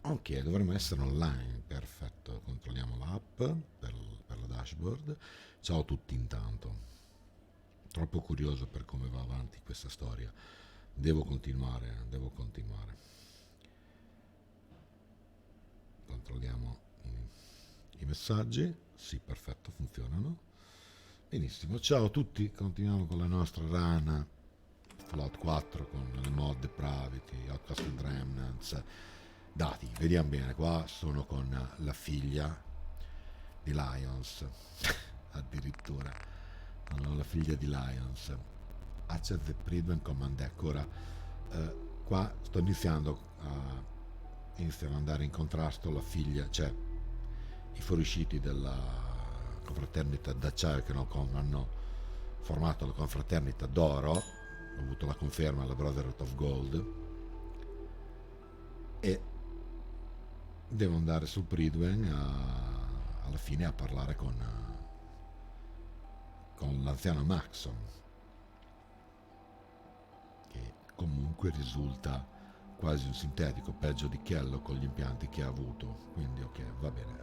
Ok, dovremmo essere online, perfetto. Controlliamo l'app per la dashboard. Ciao a tutti intanto. Troppo curioso per come va avanti questa storia. Devo continuare, devo continuare. Controlliamo i messaggi. Sì, perfetto, funzionano. Benissimo, ciao a tutti. Continuiamo con la nostra run Fallout 4 con le mod Depravity, Outcast and Remnants. Dati, vediamo bene, qua sono con la figlia di Lions, addirittura, no, la figlia di Lions. Access the Prevent Command Deck. Ora, qua sto iniziando ad andare in contrasto la figlia, cioè i fuoriusciti della confraternita d'acciaio che hanno formato la confraternita d'oro. Ho avuto la conferma alla Brotherhood of Gold e devo andare sul Pridwen alla fine a parlare con l'anziano Maxon, che comunque risulta quasi un sintetico, peggio di Kello con gli impianti che ha avuto, quindi ok, va bene,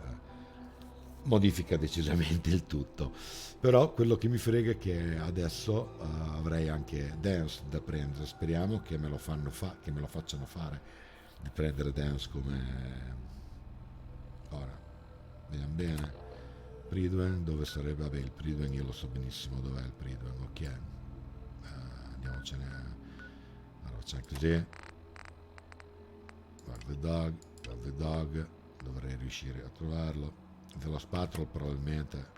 modifica decisamente il tutto. Però quello che mi frega è che adesso avrei anche Dance da prendere. Speriamo che me lo facciano fare di prendere Dance come ora. Vediamo bene. Pridwen, dove sarebbe? Vabbè, il Pridwen io lo so benissimo dov'è il Pridwen, ok. Andiamocene. Allora c'è così. Guarda the dog, dovrei riuscire a trovarlo. Dello Patrol probabilmente.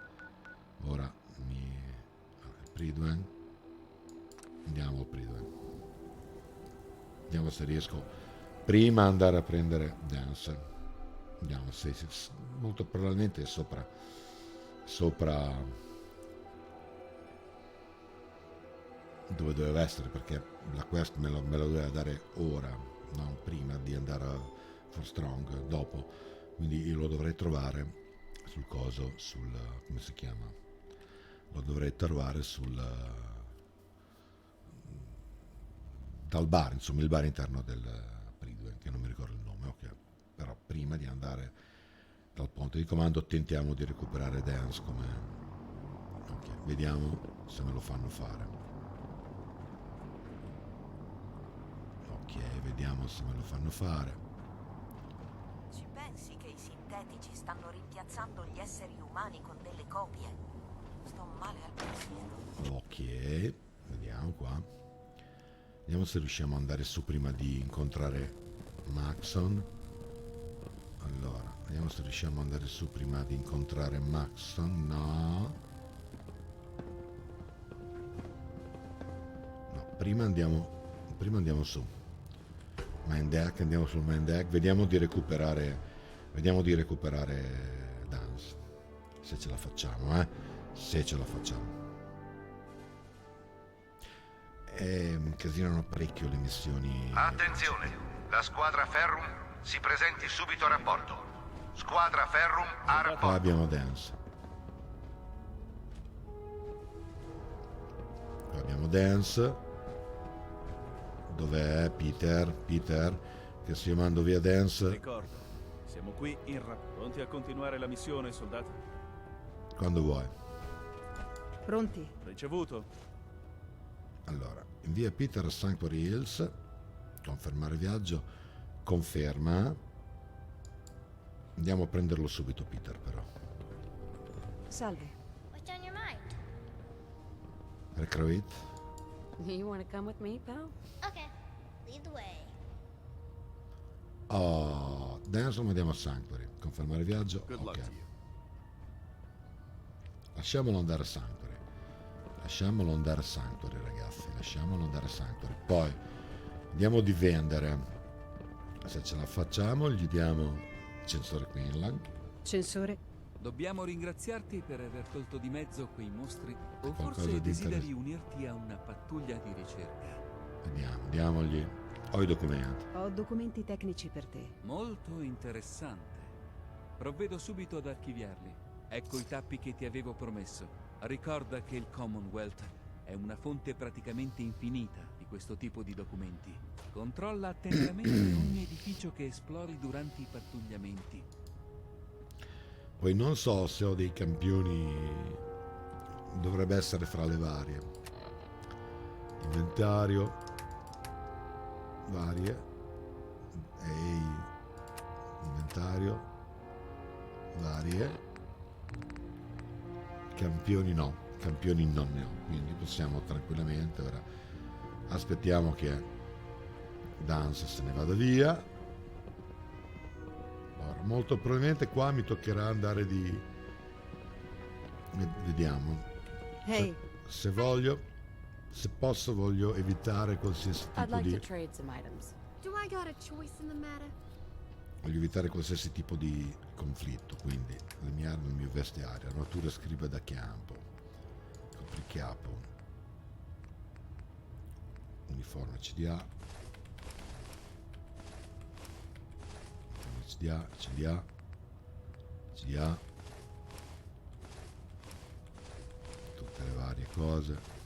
Ora il Pridwen. Andiamo al Pridwen. Vediamo se riesco prima andare a prendere Dance. Vediamo se molto probabilmente è sopra dove doveva essere, perché la quest me lo doveva dare ora, non prima di andare a For Strong, dopo. Quindi io lo dovrei trovare sul coso, come si chiama? Lo dovrei trovare dal bar, insomma il bar interno del Pridwen, che non mi ricordo il nome, ok. Però prima di andare dal ponte di comando tentiamo di recuperare Dance come... ok, vediamo se me lo fanno fare. Ok, vediamo se me lo fanno fare. Ci pensi che i sintetici stanno rimpiazzando gli esseri umani con delle copie? Sto male al pensiero. Ok, vediamo qua. Vediamo se riusciamo ad andare su prima di incontrare Maxon. Allora, vediamo se riusciamo ad andare su prima di incontrare Maxon. No. No, prima andiamo su. Main deck, andiamo sul main deck. Vediamo di recuperare Dance. Se ce la facciamo, se ce la facciamo. Incasinano parecchio le missioni. Attenzione, la squadra Ferrum si presenti subito a rapporto. Squadra Ferrum a rapporto. Qua abbiamo Dance. Qua abbiamo Dance. Dov'è Peter? Peter, che se io mando via Dance... Ricordo, siamo qui in pronti a continuare la missione, soldati? Quando vuoi. Pronti? Ricevuto. Allora, invia Peter a Sanctuary Hills. Confermare viaggio. Conferma. Andiamo a prenderlo subito, Peter, però. Salve. What's on your mind? Recruit. You wanna come with me, pal? Okay, lead the way. Oh, adesso andiamo a Sanctuary. Confermare viaggio. Ok. Lasciamolo andare a Sanctuary. Lasciamolo andare a Sanctuary, ragazzi. Lasciamolo andare a Sanctuary. Poi andiamo di vendere. Se ce la facciamo, gli diamo censore Quinlan. Censore? Dobbiamo ringraziarti per aver tolto di mezzo quei mostri. O qualcosa forse di desideri unirti a una pattuglia di ricerca. Vediamo, diamogli. Ho i documenti. Ho documenti tecnici per te. Molto interessante. Provvedo subito ad archiviarli. Ecco i tappi che ti avevo promesso. Ricorda che il Commonwealth è una fonte praticamente infinita di questo tipo di documenti. Controlla attentamente ogni edificio l'auspicio che esplori durante i pattugliamenti. Poi non so se ho dei campioni, dovrebbe essere fra le varie. Inventario, varie, inventario, varie, campioni no, campioni non ne ho, quindi possiamo tranquillamente ora, aspettiamo che Dance se ne vada via. Allora, molto probabilmente qua mi toccherà andare di, vediamo, Hey, se voglio, se posso voglio evitare qualsiasi I'd tipo like to di, trade some items. Do I got a choice in the matter? voglio evitare qualsiasi tipo di conflitto, quindi le mie armi, il mio vestiario, armatura scriba da campo, copricapo, uniforme CDA, CDA, tutte le varie cose.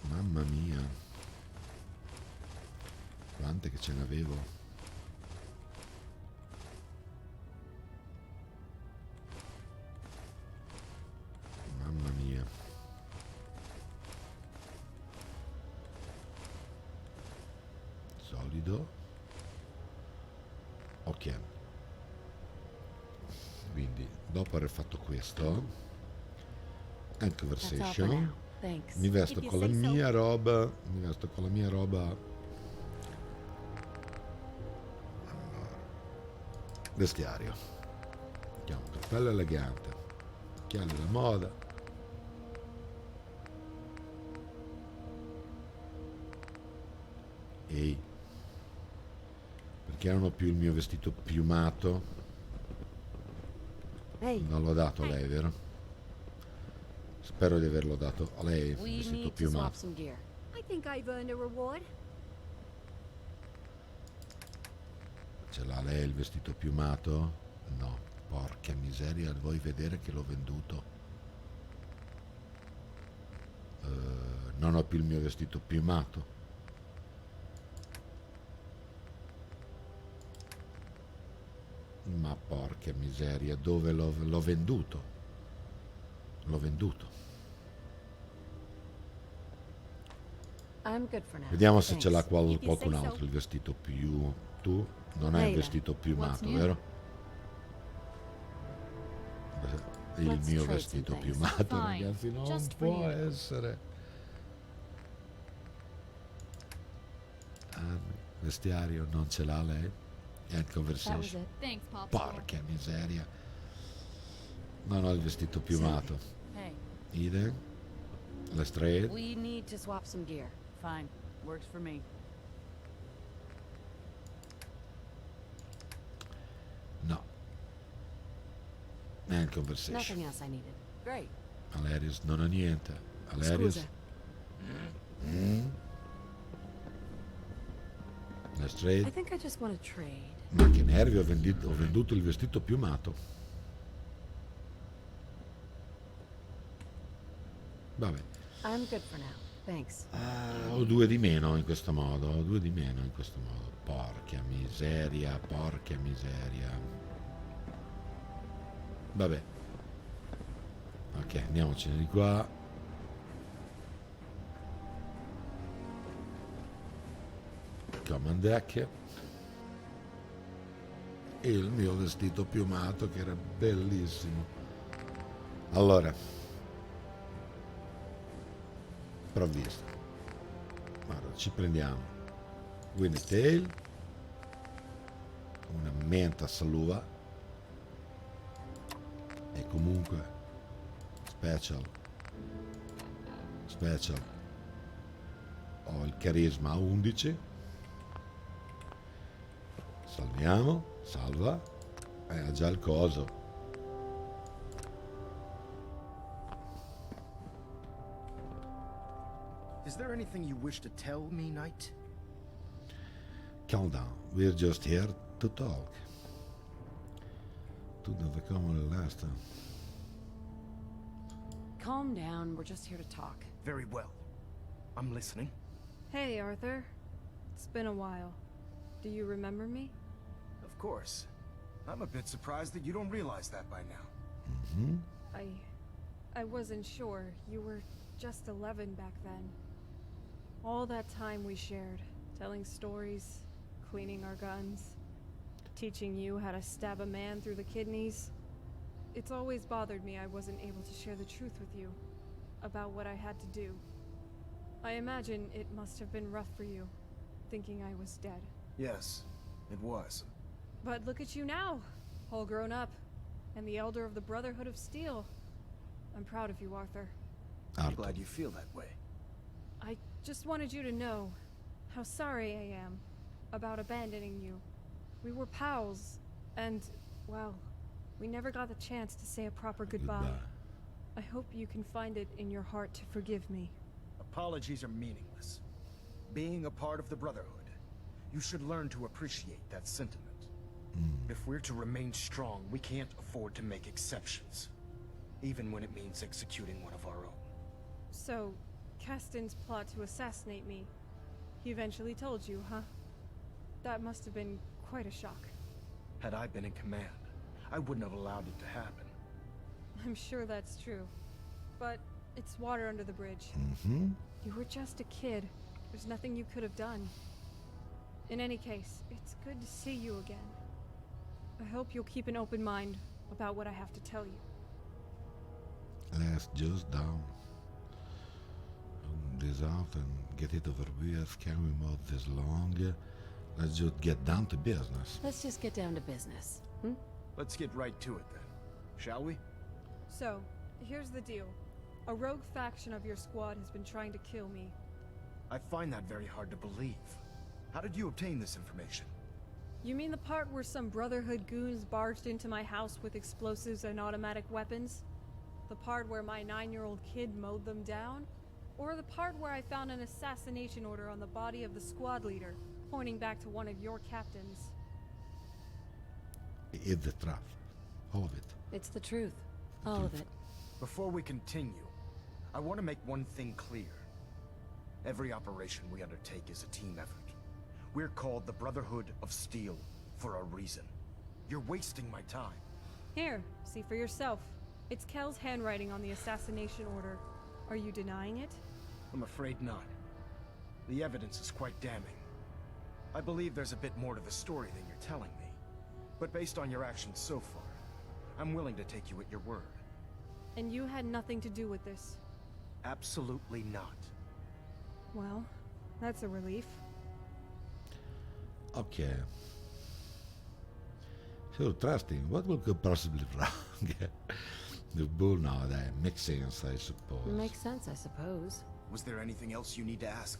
Mamma mia, quante che ce ne avevo. Mamma mia. Solido. Ok. Quindi dopo aver fatto questo, anche That's all for conversation, now. Thanks. mi vesto If you con la say so. mia roba, vestiario. Mettiamo un cappello elegante, occhiali da moda, ehi, perché non ho più il mio vestito piumato? Hey, Non l'ho dato a lei, vero? Spero di averlo dato a lei, il we vestito need to swap piumato. some gear. I think I've earned a reward. Ce l'ha lei il vestito piumato? No, porca miseria, vuoi vedere che l'ho venduto? Non ho più il mio vestito piumato. Ma porca miseria, dove l'ho venduto? L'ho venduto. I'm good for now. Vediamo se ce l'ha Thanks. If you qualcun say so. altro il vestito più... Tu non hai il Later. vestito piumato, new? vero? Beh, il Let's mio trade vestito some things. piumato, Fine. ragazzi, non Just for può you. essere. Vestiario non ce l'ha lei? End That was conversation. it. Thanks, Pop. Porca miseria. Non ho il vestito piumato. Hey, Iden? La straight? We need to swap some gear. fine. Works for me. No. End conversation. Nothing else I needed. Great. Alerius non ha niente. Alerius? Scusa. La I straight? think I just want to trade. Ma che nervi, ho venduto il vestito piumato. Vabbè. I'm good for now. Thanks. Ho due di meno in questo modo. Porca miseria, porca miseria. Vabbè. Ok, andiamocene di qua. Command deck. E il mio vestito piumato che era bellissimo. Allora, provvista. Allora, ci prendiamo Winnie Tail, una menta saluva e comunque special ho il carisma a 11. Salva ha già il coso. Is there anything you wish to tell me, Knight? Calm down, we're just here to talk. Tu dove come l'asta? Calm down. We're just here to talk. Very well. I'm listening. Hey, Arthur. been a while. Do you remember me? Of course. I'm a bit surprised that you don't realize that by now. Mhm. I wasn't sure. You were just 11 back then. All that time we shared, telling stories, cleaning our guns, teaching you how to stab a man through the kidneys. It's always bothered me I wasn't able to share the truth with you about what I had to do. I imagine it must have been rough for you, thinking I was dead. Yes, it was. But look at you now, all grown up, and the elder of the Brotherhood of Steel. I'm proud of you, Arthur. I'm glad you feel that way. I just wanted you to know how sorry I am about abandoning you. We were pals, and, well, we never got the chance to say a proper goodbye. I hope you can find it in your heart to forgive me. Apologies are meaningless. Being a part of the Brotherhood, you should learn to appreciate that sentiment. If we're to remain strong, we can't afford to make exceptions, even when it means executing one of our own. So, Caston's plot to assassinate me, he eventually told you, huh? That must have been quite a shock. Had I been in command, I wouldn't have allowed it to happen. I'm sure that's true. But it's water under the bridge. Mhm. You were just a kid. There's nothing you could have done. In any case, it's good to see you again. I hope you'll keep an open mind about what I have to tell you. Let's just down this out and get it over with. Can we move this long? Let's just get down to business. Let's just get down to business. Let's get right to it then, shall we? So, here's the deal. A rogue faction of your squad has been trying to kill me. I find that very hard to believe. How did you obtain this information? You mean the part where some Brotherhood goons barged into my house with explosives and automatic weapons? The part where my 9-year-old kid mowed them down? Or the part where I found an assassination order on the body of the squad leader, pointing back to one of your captains? It's the truth. All of it. It's the truth. All of it. Before we continue, I want to make one thing clear. Every operation we undertake is a team effort. We're called the Brotherhood of Steel for a reason. You're wasting my time. Here, see for yourself. It's Kel's handwriting on the assassination order. Are you denying it? I'm afraid not. The evidence is quite damning. I believe there's a bit more to the story than you're telling me. But based on your actions so far, I'm willing to take you at your word. And you had nothing to do with this? Absolutely not. Well, that's a relief. Okay. So trusting, what will go possibly wrong? The bull now, that makes sense, I suppose. Makes sense, I suppose. Was there anything else you need to ask?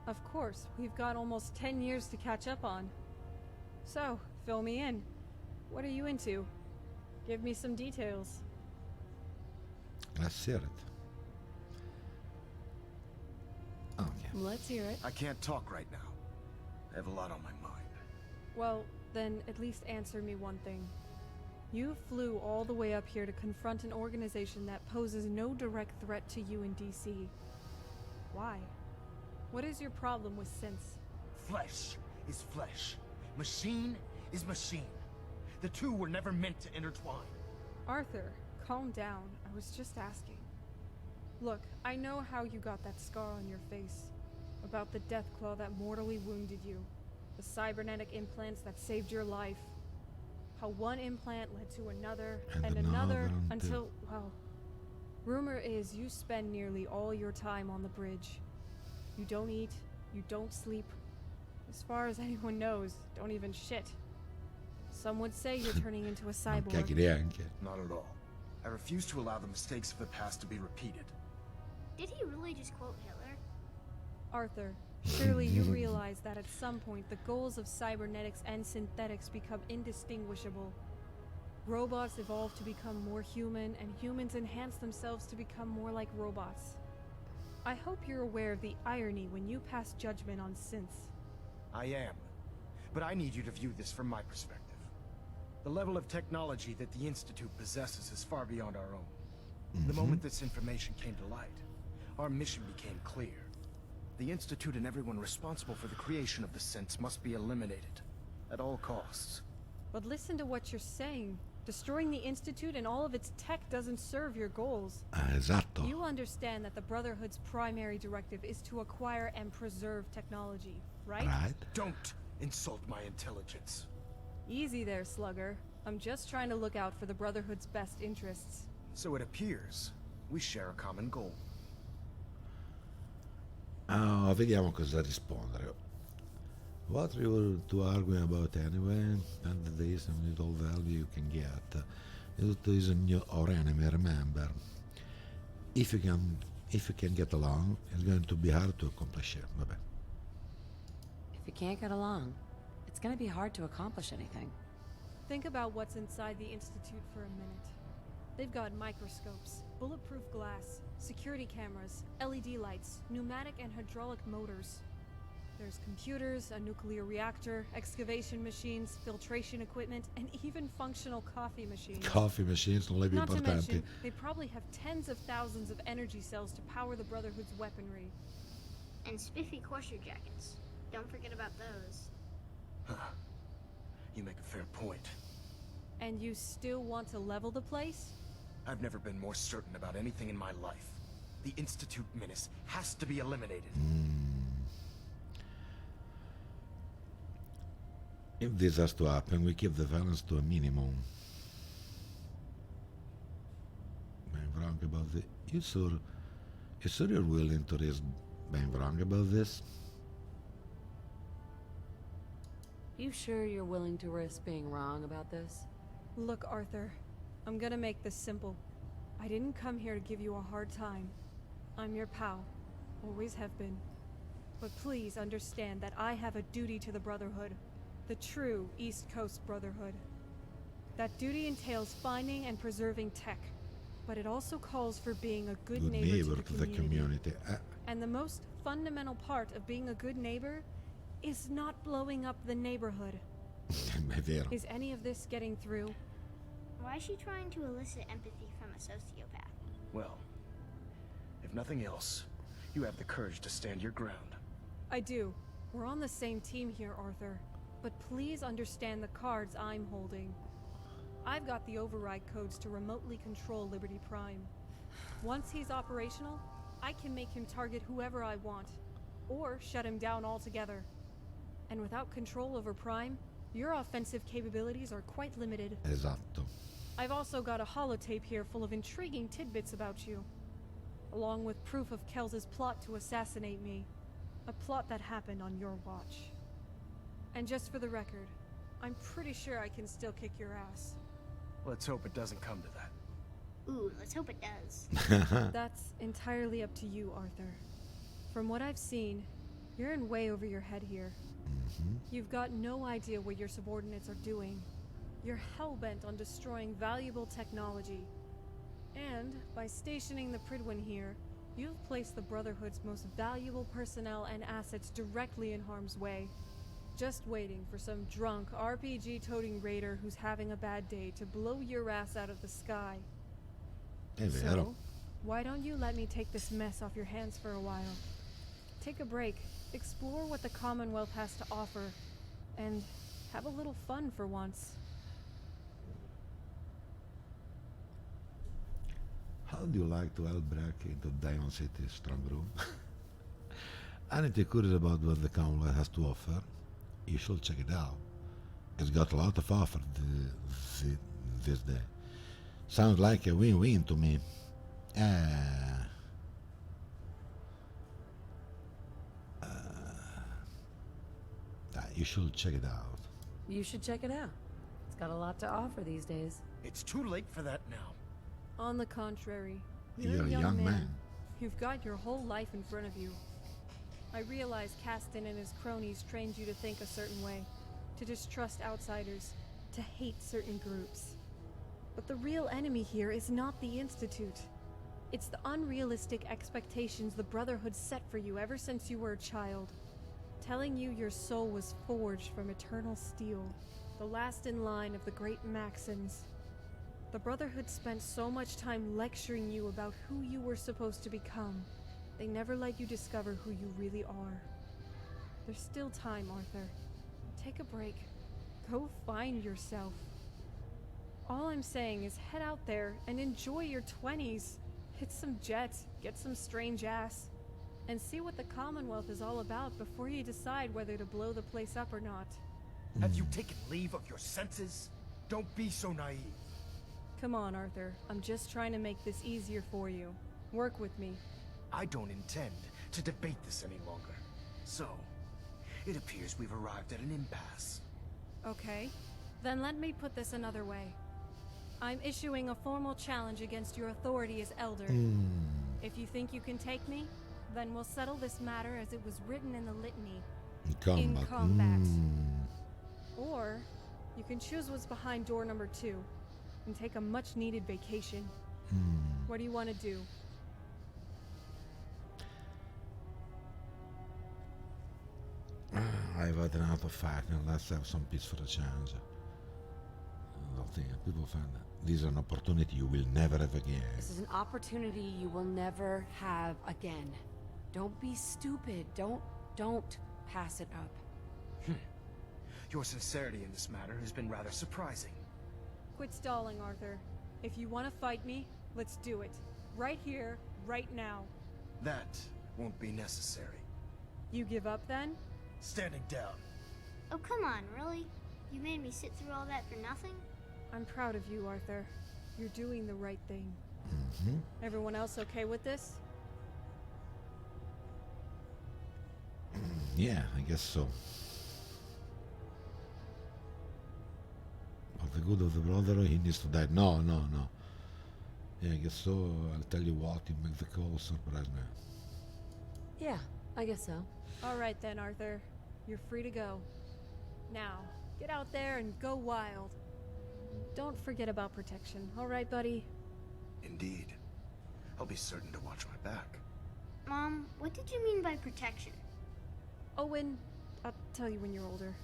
Of course, we've got almost 10 years to catch up on. So, fill me in. What are you into? Give me some details. Let's hear it. Okay. Let's hear it. I can't talk right now. I have a lot on my mind. Well, then at least answer me one thing. You flew all the way up here to confront an organization that poses no direct threat to you in DC. Why? What is your problem with synths? Flesh is flesh. Machine is machine. The two were never meant to intertwine. Arthur, calm down. I was just asking. Look, I know how you got that scar on your face. About the death claw that mortally wounded you. The cybernetic implants that saved your life. How one implant led to another, and another, until, well... Rumor is you spend nearly all your time on the bridge. You don't eat, you don't sleep. As far as anyone knows, don't even shit. Some would say you're turning into a cyborg. Not at all. I refuse to allow the mistakes of the past to be repeated. Did he really just quote Hitler? Arthur, surely you realize that at some point the goals of cybernetics and synthetics become indistinguishable. Robots evolve to become more human, and humans enhance themselves to become more like robots. I hope you're aware of the irony when you pass judgment on synths. I am. But I need you to view this from my perspective. The level of technology that the Institute possesses is far beyond our own. The moment this information came to light, our mission became clear. The Institute and everyone responsible for the creation of the synths must be eliminated. At all costs. But listen to what you're saying. Destroying the Institute and all of its tech doesn't serve your goals. Esatto. You understand that the Brotherhood's primary directive is to acquire and preserve technology, right? Right. Don't insult my intelligence. Easy there, Slugger. I'm just trying to look out for the Brotherhood's best interests. So it appears we share a common goal. Vediamo cosa rispondere. What are you to argue about anyway? And there is a little value you can get. It isn't your enemy, remember. If you can get along, it's going to be hard to accomplish it. Vabbè. If you can't get along, it's gonna be hard to accomplish anything. Think about what's inside the Institute for a minute. They've got microscopes, bulletproof glass, security cameras, LED lights, pneumatic and hydraulic motors. There's computers, a nuclear reactor, excavation machines, filtration equipment, and even functional coffee machines. Coffee machines non le più Not to importanti. mention, they probably have tens of thousands of energy cells to power the Brotherhood's weaponry. And spiffy corset jackets. Don't forget about those. You make a fair point. And you still want to level the place? I've never been more certain about anything in my life. The Institute menace has to be eliminated. If this has to happen, we keep the violence to a minimum. I'm wrong about this. You sure you're willing to risk being wrong about this? You sure you're willing to risk being wrong about this? Look, Arthur, I'm gonna make this simple. I didn't come here to give you a hard time. I'm your pal. Always have been. But please understand that I have a duty to the Brotherhood. The true East Coast Brotherhood. That duty entails finding and preserving tech, but it also calls for being a good neighbor to the community. And the most fundamental part of being a good neighbor is not blowing up the neighborhood. È vero. Is any of this getting through? Why is she trying to elicit empathy from a sociopath? Well, if nothing else, you have the courage to stand your ground. I do. We're on the same team here, Arthur. But please understand the cards I'm holding. I've got the override codes to remotely control Liberty Prime. Once he's operational, I can make him target whoever I want, or shut him down altogether. And without control over Prime, your offensive capabilities are quite limited. Esatto. I've also got a holotape here full of intriguing tidbits about you, along with proof of Kels's plot to assassinate me. A plot that happened on your watch. And just for the record, I'm pretty sure I can still kick your ass. Let's hope it doesn't come to that. Ooh, let's hope it does. That's entirely up to you, Arthur. From what I've seen, you're in way over your head here. You've got no idea what your subordinates are doing. You're hell-bent on destroying valuable technology. And by stationing the Pridwin here, you've placed the Brotherhood's most valuable personnel and assets directly in harm's way. Just waiting for some drunk RPG-toting raider who's having a bad day to blow your ass out of the sky. È vero. So, why don't you let me take this mess off your hands for a while? Take a break, explore what the Commonwealth has to offer, and have a little fun for once. How do you like to help break into Diamond City's strong room? Aren't you curious about what the Commonwealth has to offer? You should check it out. It's got a lot of offer this day. Sounds like a win-win to me. You should check it out. You should check it out. It's got a lot to offer these days. It's too late for that now. On the contrary, You're a young man. You've got your whole life in front of you. I realize Caston and his cronies trained you to think a certain way, to distrust outsiders, to hate certain groups. But the real enemy here is not the Institute. It's the unrealistic expectations the Brotherhood set for you ever since you were a child. Telling you your soul was forged from eternal steel, the last in line of the great Maxons. The Brotherhood spent so much time lecturing you about who you were supposed to become. They never let you discover who you really are. There's still time, Arthur. Take a break. Go find yourself. All I'm saying is head out there and enjoy your 20s. Hit some jets, get some strange ass, and see what the Commonwealth is all about before you decide whether to blow the place up or not. Have you taken leave of your senses? Don't be so naive. Come on, Arthur. I'm just trying to make this easier for you. Work with me. I don't intend to debate this any longer. So, it appears we've arrived at an impasse. Okay. Then let me put this another way. I'm issuing a formal challenge against your authority as Elder. If you think you can take me, then we'll settle this matter as it was written in the litany. In combat. Or, you can choose what's behind door number 2 and take a much-needed vacation. What do you want to do? I've had enough of fighting. Let's have some peaceful change. People find that this is an opportunity you will never have again. This is an opportunity you will never have again. Don't be stupid. Don't pass it up. Your sincerity in this matter has been rather surprising. Quit stalling, Arthur. If you want to fight me, let's do it. Right here, right now. That won't be necessary. You give up then? Standing down. Oh, come on, really? You made me sit through all that for nothing? I'm proud of you, Arthur. You're doing the right thing. Everyone else okay with this? Yeah, I guess so. For the good of the brother, he needs to die. No. Yeah, I guess so. I'll tell you what, you make the call, surprise me. Yeah, I guess so. All right then, Arthur. You're free to go. Now, get out there and go wild. Don't forget about protection, all right, buddy? Indeed. I'll be certain to watch my back. Mom, what did you mean by protection? Owen, I'll tell you when you're older.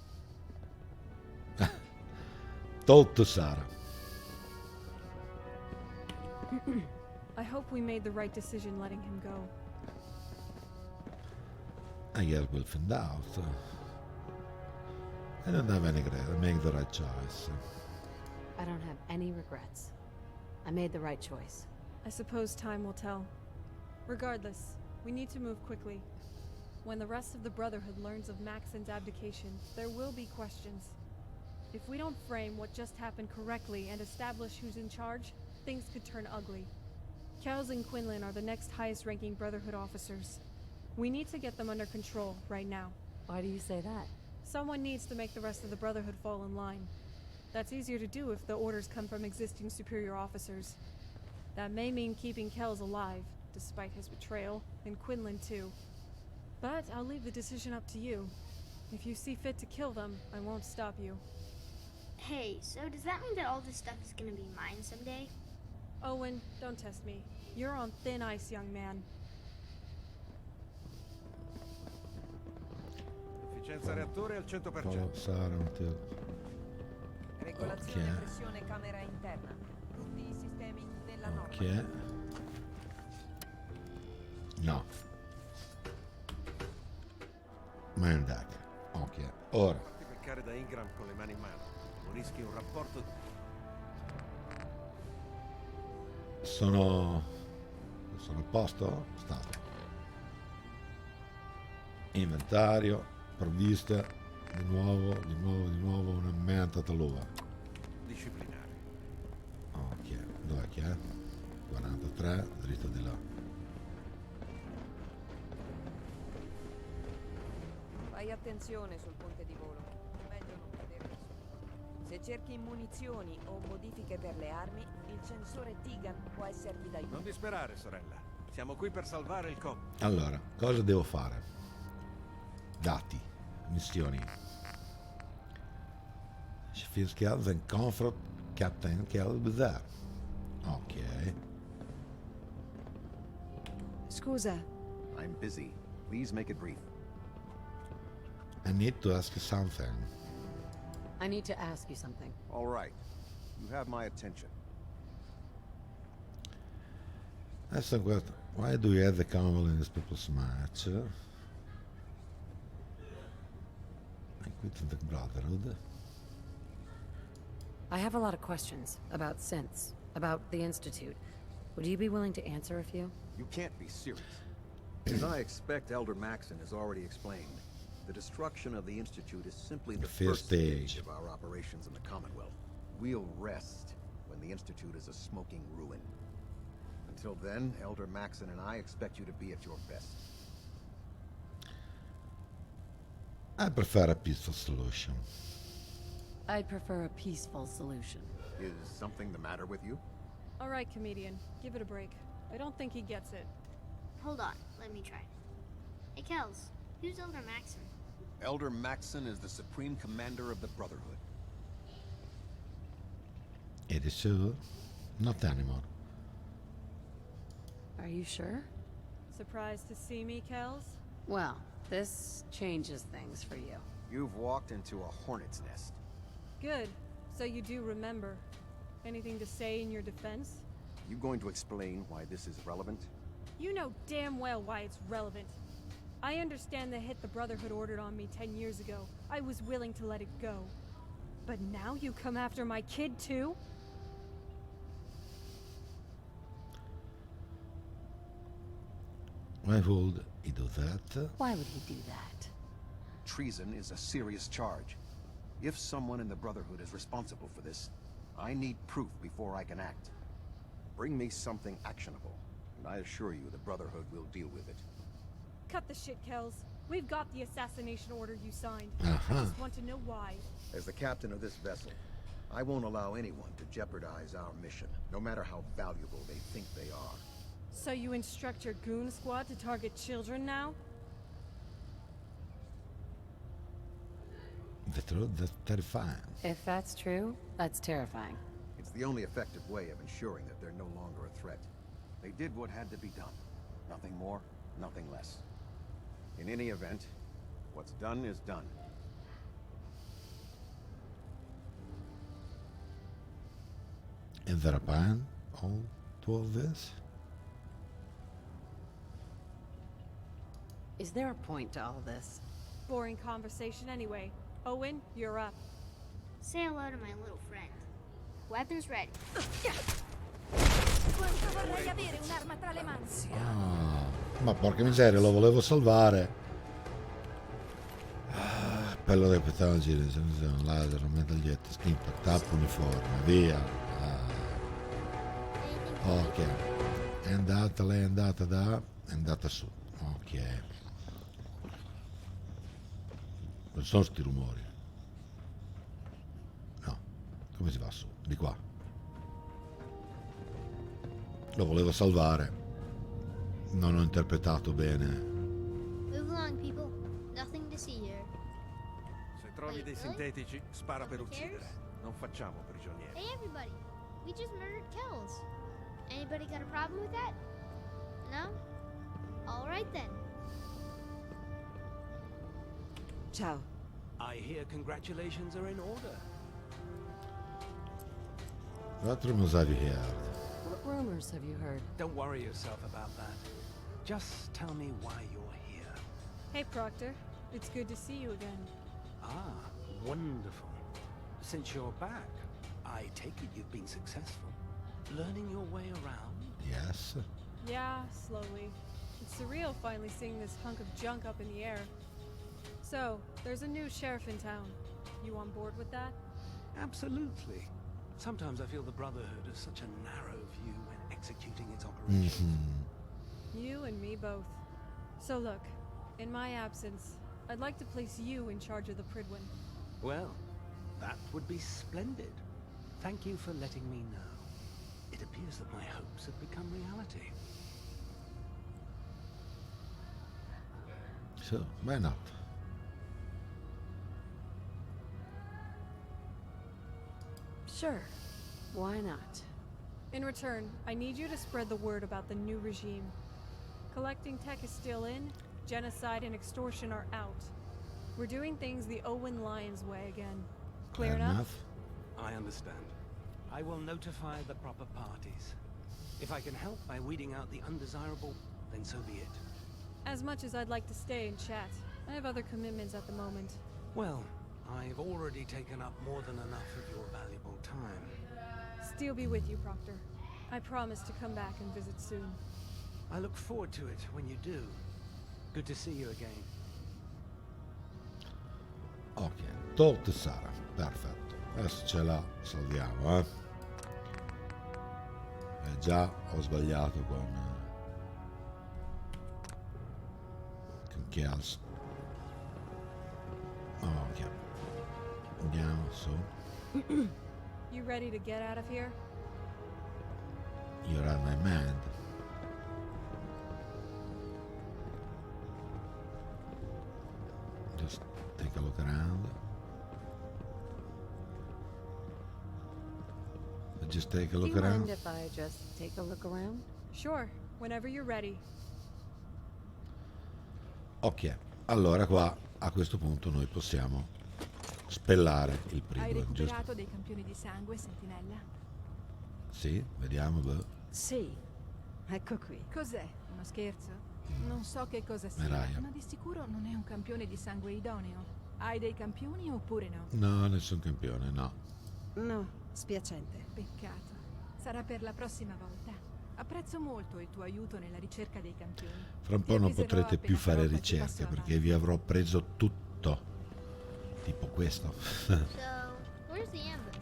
Told to Sarah. I hope we made the right decision letting him go. I guess we'll find out. I don't have any regret. I make the right choice. I don't have any regrets. I made the right choice. I suppose time will tell. Regardless, we need to move quickly. When the rest of the Brotherhood learns of Maxon's abdication, there will be questions. If we don't frame what just happened correctly and establish who's in charge, things could turn ugly. Kells and Quinlan are the next highest-ranking Brotherhood officers. We need to get them under control right now. Why do you say that? Someone needs to make the rest of the Brotherhood fall in line. That's easier to do if the orders come from existing superior officers. That may mean keeping Kells alive, despite his betrayal, and Quinlan too. But I'll leave the decision up to you. If you see fit to kill them, I won't stop you. Hey, so does that mean that all this stuff is gonna be mine someday? Owen, don't test me. You're on thin ice, young man. Efficienza reattore al 100%. Follow Sarah until... Regolazione pressione camera interna. Tutti i sistemi della norma. Ok. No. Mandak. Ok. Ora. Ti beccare da Ingram con le mani in mano. Non rischi un rapporto. Sono a posto? Stato. Inventario, provvista, di nuovo una menta talova. Disciplinare. Ok, dov'è che è? 43, dritto di là. Fai attenzione sul ponte di volo. Meglio non cadere da solo. Se cerchi munizioni o modifiche per le armi, il sensore Tigan può esserti d'aiuto. Non disperare, sorella. Siamo qui per salvare il com. Allora, cosa devo fare? Dati, missioni. She feels Kells and comfort Captain Kells with that. Ok. Scusa. I'm busy. Please make it brief. I need to ask you something. I need to ask you something. All right. You have my attention. Adesso questo. Why do you have the camel in this people's match? And quit the brotherhood. I have a lot of questions about synths, about the Institute. Would you be willing to answer a few? You can't be serious. As I expect Elder Maxon has already explained, the destruction of the Institute is simply the first stage of our operations in the Commonwealth. We'll rest when the Institute is a smoking ruin. Until then, Elder Maxon and I expect you to be at your best. I prefer a peaceful solution. I'd prefer a peaceful solution. Is something the matter with you? All right, comedian. Give it a break. I don't think he gets it. Hold on, let me try. Hey, Kels, who's Elder Maxon? Elder Maxon is the Supreme Commander of the Brotherhood. It is sure? Not anymore. Are you sure? Surprised to see me, Kels? Well, this changes things for you. You've walked into a hornet's nest. Good. So you do remember. Anything to say in your defense? You going to explain why this is relevant? You know damn well why it's relevant. I understand the hit the Brotherhood ordered on me 10 years ago. I was willing to let it go. But now you come after my kid, too? Why would he do that? Why would he do that? Treason is a serious charge. If someone in the Brotherhood is responsible for this, I need proof before I can act. Bring me something actionable, and I assure you the Brotherhood will deal with it. Cut the shit, Kels. We've got the assassination order you signed. Uh-huh. I just want to know why. As the captain of this vessel, I won't allow anyone to jeopardize our mission, no matter how valuable they think they are. So you instruct your goon squad to target children now? The truth, that's terrifying. If that's true, that's terrifying. It's the only effective way of ensuring that they're no longer a threat. They did what had to be done. Nothing more, nothing less. In any event, what's done is done. Is there a plan all to all this? Is there a point to all this? Boring conversation anyway. Owen, you're up. Say hello to my little friend. Weapons ready. Ah, ma porca miseria, lo volevo salvare. Appello dei petaggi, laser, medaglietta, impact, tappo, uniforme, via. Ok, è andata, lei è andata su. Ok. Non sono sti rumori. No, come si va su? Di qua. Lo volevo salvare. Non ho interpretato bene. Move along, people. Nothing to see here. Se trovi dei sintetici, spara per uccidere. Non facciamo prigionieri. Hey, everybody. We just murdered Kells. Anybody got a problem with that? No? All right, then. Ciao. I hear congratulations are in order. What rumors have you heard? What rumors have you heard? Don't worry yourself about that. Just tell me why you're here. Hey, Proctor. It's good to see you again. Ah, wonderful. Since you're back, I take it you've been successful. Learning your way around? Yes. Yeah, slowly. It's surreal finally seeing this hunk of junk up in the air. So, there's a new sheriff in town. You on board with that? Absolutely. Sometimes I feel the Brotherhood has such a narrow view when executing its operations. You and me both. So look, in my absence, I'd like to place you in charge of the Pridwin. Well, that would be splendid. Thank you for letting me know. It appears that my hopes have become reality. So, why not? Sure. Why not? In return, I need you to spread the word about the new regime. Collecting tech is still in, genocide and extortion are out. We're doing things the Owen Lyons way again. Clear enough? I understand. I will notify the proper parties. If I can help by weeding out the undesirable, then so be it. As much as I'd like to stay and chat, I have other commitments at the moment. Well, I've already taken up more than enough of your valuable time. Still be with you, Proctor. I promise to come back and visit soon. I look forward to it when you do. Good to see you again. Ok, tot Sara, perfetto. Adesso ce la salviamo, già ho sbagliato con Chiels. Ok, andiamo su. You ready to get out of here? You're on my mind. Just take a look around. Just take a look around. Do you mind if I just take a look around? Sure, whenever you're ready. Ok, allora qua a questo punto noi possiamo spellare il Hai primo, giusto? recuperato dei campioni di sangue, sentinella? Sì, vediamo. Sì. Ecco qui. Cos'è? Uno scherzo? Non so che cosa sia, Meraia. ma di sicuro non è un campione di sangue idoneo. Hai dei campioni oppure no? No, nessun campione, no. No, spiacente. Peccato. Sarà per la prossima volta. Apprezzo molto il tuo aiuto nella ricerca dei campioni. Fra un po' non potrete più fare ricerche perché vi avrò preso tutto. Tipo questo. So, where's the ambush?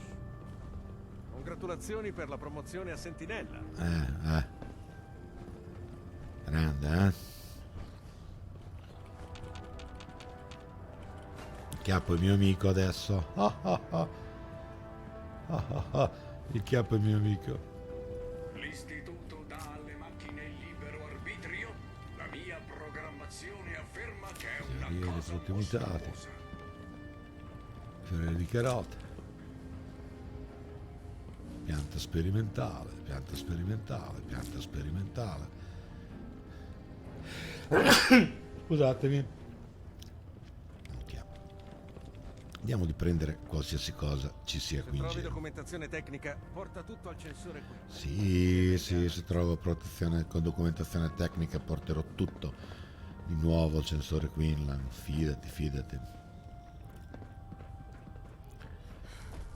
Congratulazioni per la promozione a sentinella. Grande, Chiappo il mio amico adesso. Il chiappo è il mio amico. L'istituto dà alle macchine il libero arbitrio. La mia programmazione afferma che è una Teoria dei cosa frutti mutati. mostruosa. Fiore di carote. Pianta sperimentale, pianta sperimentale, pianta sperimentale. Scusatemi. Vediamo di prendere qualsiasi cosa ci sia qui in Trovi giro. documentazione tecnica, porta tutto al censore qui. Sì, se trovo protezione con documentazione tecnica porterò tutto di nuovo al censore Quinlan. Fidati.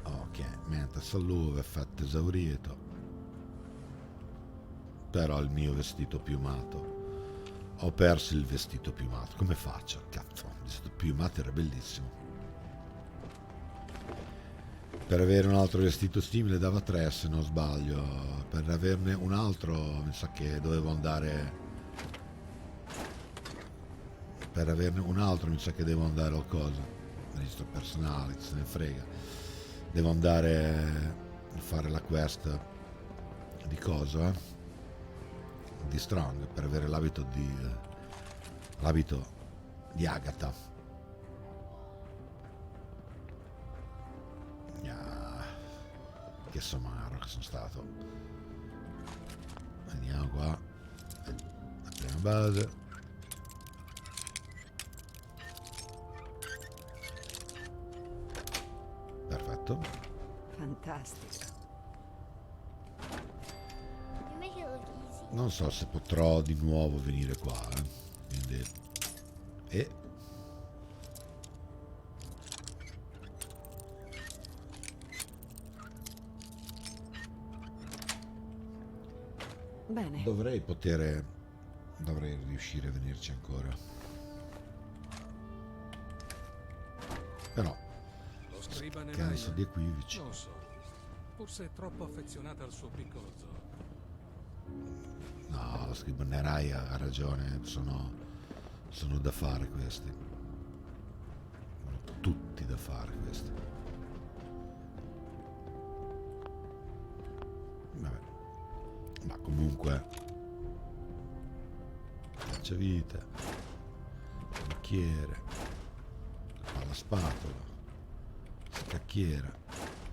Ok, mentre salute, effetto esaurito. Però il mio vestito piumato. Ho perso il vestito piumato. Come faccio? Cazzo, il vestito piumato era bellissimo. Per avere un altro vestito simile dava 3 se non sbaglio. Per averne un altro mi sa che dovevo andare. Per averne un altro mi sa che devo andare al coso. Registro personale, se ne frega. Devo andare a fare la quest di coso, di Strong, per avere l'abito di Agatha. Che somaro che sono stato. Andiamo qua. La prima base. Perfetto. Fantastico. You make it look easy. Non so se potrò di nuovo venire qua. Quindi. Bene. Dovrei riuscire a venirci ancora. Però Lo scriba cazzo di qui vicino. Non so. Forse è troppo affezionata al suo piccolo zoo. No, lo scribanerai ha ragione, sono da fare questi. Sono tutti da fare questi. Vabbè. Ma comunque cacciavite, bicchiere, palla spatola, scacchiera,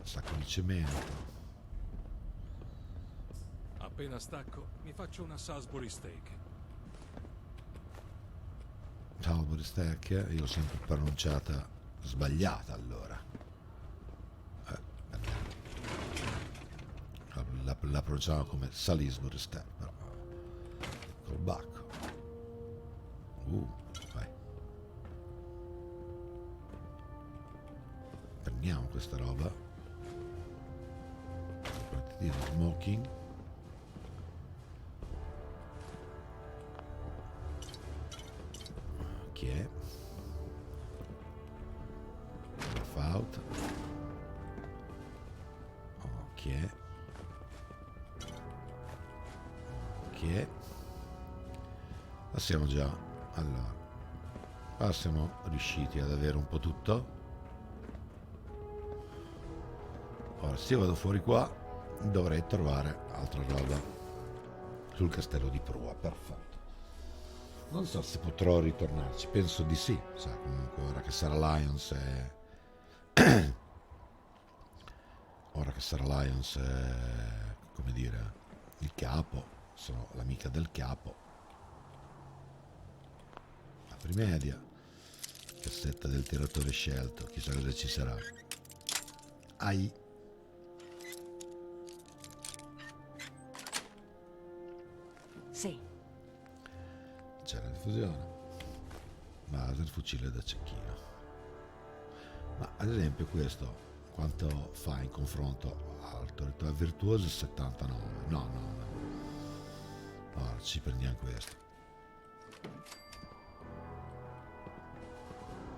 sacco di cemento. Appena stacco, mi faccio una Salisbury steak. Salisbury steak, io l'ho sempre pronunciata sbagliata allora. la pronunciamo come Salisbury Steak, però col bacco. Vai. Prendiamo questa roba. Alternativo smoking. Ok. Out. Ok. Ok. Ma siamo già. Allora. Qua siamo riusciti ad avere un po' tutto. Ora se io vado fuori qua dovrei trovare altra roba sul castello di prua. Perfetto. Non so se potrò ritornarci, penso di sì. Sai, comunque ora che Sarah Lyons è ora che Sarah Lyons è, come dire, il capo, sono l'amica del capo. Apri media, cassetta del tiratore scelto, chissà cosa ci sarà. Ai. Sì. C'è la diffusione. Base, il fucile da cecchino. Ma ad esempio questo quanto fa in confronto all'autorità virtuosa? 79. No. Ora ci prendiamo questo.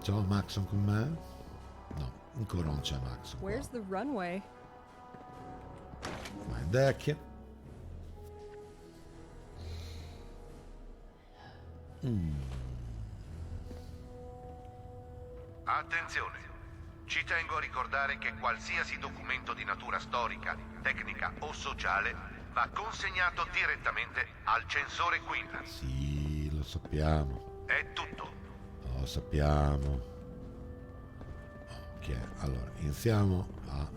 C'è Maxon con me? No, ancora non c'è Maxon. Where's the runway? My deck. Attenzione! Ci tengo a ricordare che qualsiasi documento di natura storica, tecnica o sociale va consegnato direttamente al censore Quinn. Sì, lo sappiamo. È tutto. Lo sappiamo. Ok, allora iniziamo a...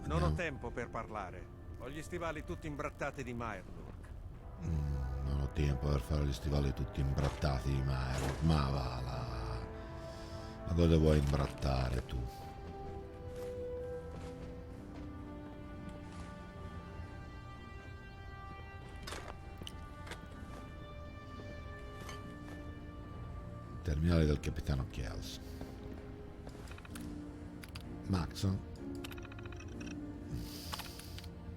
Non ho tempo per parlare. Ho gli stivali tutti imbrattati di Mirelurk. Non ho tempo per fare gli stivali tutti imbrattati di Mirelurk. Ma va là. Ma cosa vuoi imbrattare tu? Terminale del capitano Kells. Maxon.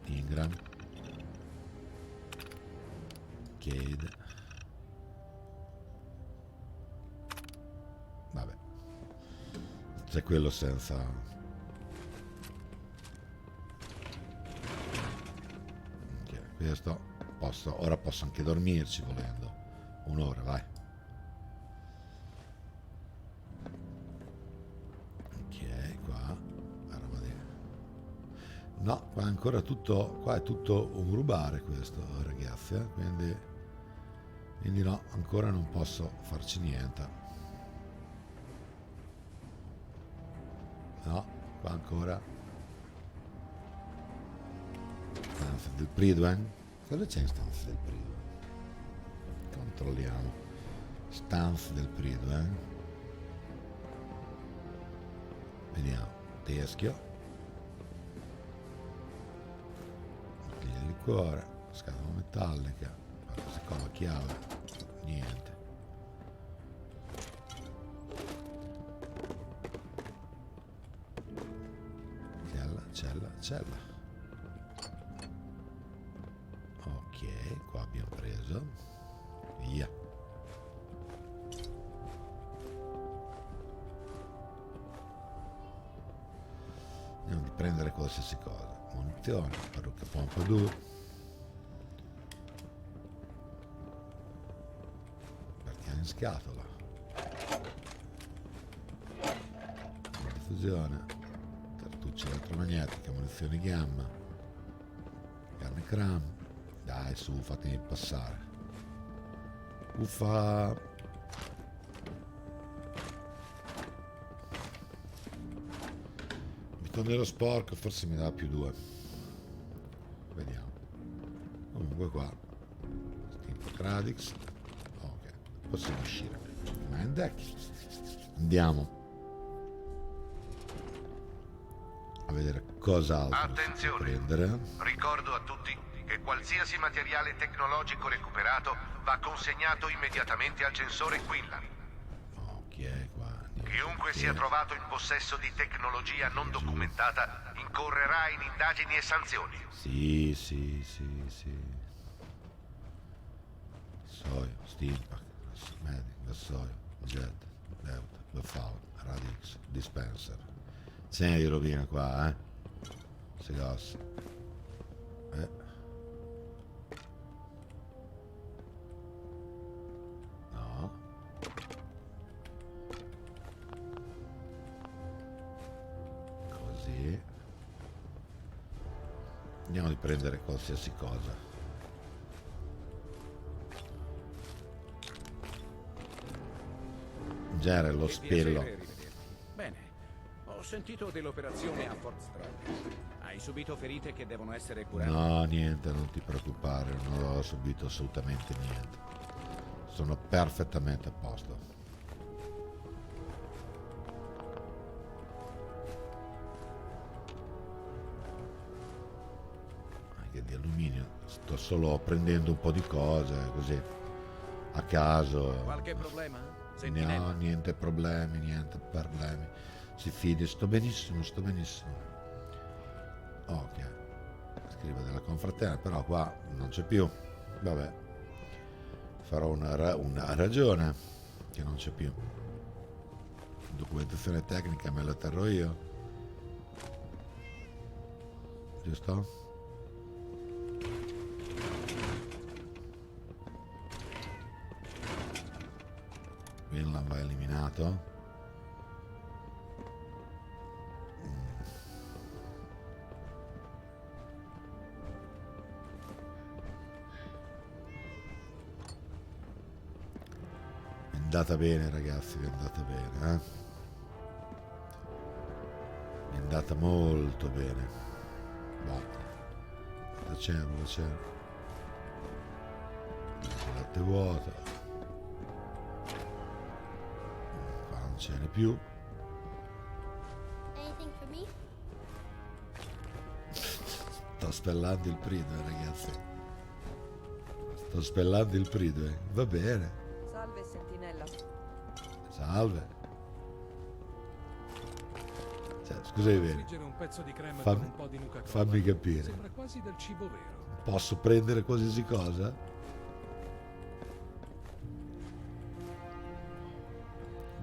Ingram. Cade. Vabbè. C'è quello senza... Ok, questo posso... Ora posso anche dormirci volendo. Un'ora, vai. Ok, qua. No, qua è ancora tutto... Qua è tutto un rubare questo, ragazzi, quindi no, ancora non posso farci niente. No, qua ancora. Stanza del Pridwen. Cosa c'è in stanza del Pridwen? Controlliamo. Stanza del Pridwen. Vediamo. Teschio. Bottiglia di liquore. Scatola metallica. Qualcosa con la chiave. Niente. Cella. Ok, qua abbiamo preso. Via. Andiamo di prendere qualsiasi cosa. Munizione, parrucca Pompadour. Partiamo in scatola. Diffusione. Cartuccia elettromagnetica, munizioni gamma, carne cram. Dai, su, fatemi passare. Uffa. Bitonero sporco, forse mi dà più 2. Vediamo. Comunque qua Stimpo Radix. Ok, possiamo uscire. Mind deck. Andiamo a vedere cos'altro Attenzione, prendere? ricordo a tutti che qualsiasi materiale tecnologico recuperato va consegnato immediatamente al censore Quinlan. Chi è qua? Chiunque sia trovato in possesso di tecnologia non documentata incorrerà in indagini e sanzioni. Sì. Soio, Steampack, Medic, Vassoio, Jet, Deuta, Beffaul, Radix, Dispenser. Ce n'è di rovina qua, Segos. No. Così. Andiamo di prendere qualsiasi cosa. In genere lo spillo. Bene, ho sentito dell'operazione a Fort Strong. Hai subito ferite che devono essere curate? No, niente, non ti preoccupare, non ho subito assolutamente niente. Sono perfettamente a posto. Anche di alluminio, sto solo prendendo un po' di cose, così, a caso. Qualche problema? No, niente problemi. Si fidi, sto benissimo. Ok. Scrive della confraternita, però qua non c'è più. Vabbè. Farò una ragione che non c'è più. Documentazione tecnica me la terrò io. Giusto? Quinlan va eliminato. È andata bene, ragazzi, è andata bene, È andata molto bene. Cosa c'è? Il latte vuoto. Non ce n'è più. Anything for me? Sto spellando il pridue, ragazzi. Sto spellando il pridue. Va bene. Salve, sentinella. Salve. Cioè, scusi, bene. Friggere un pezzo di crema con un po' di nuca crua. Fammi capire. Sembra quasi del cibo vero. Posso prendere qualsiasi cosa?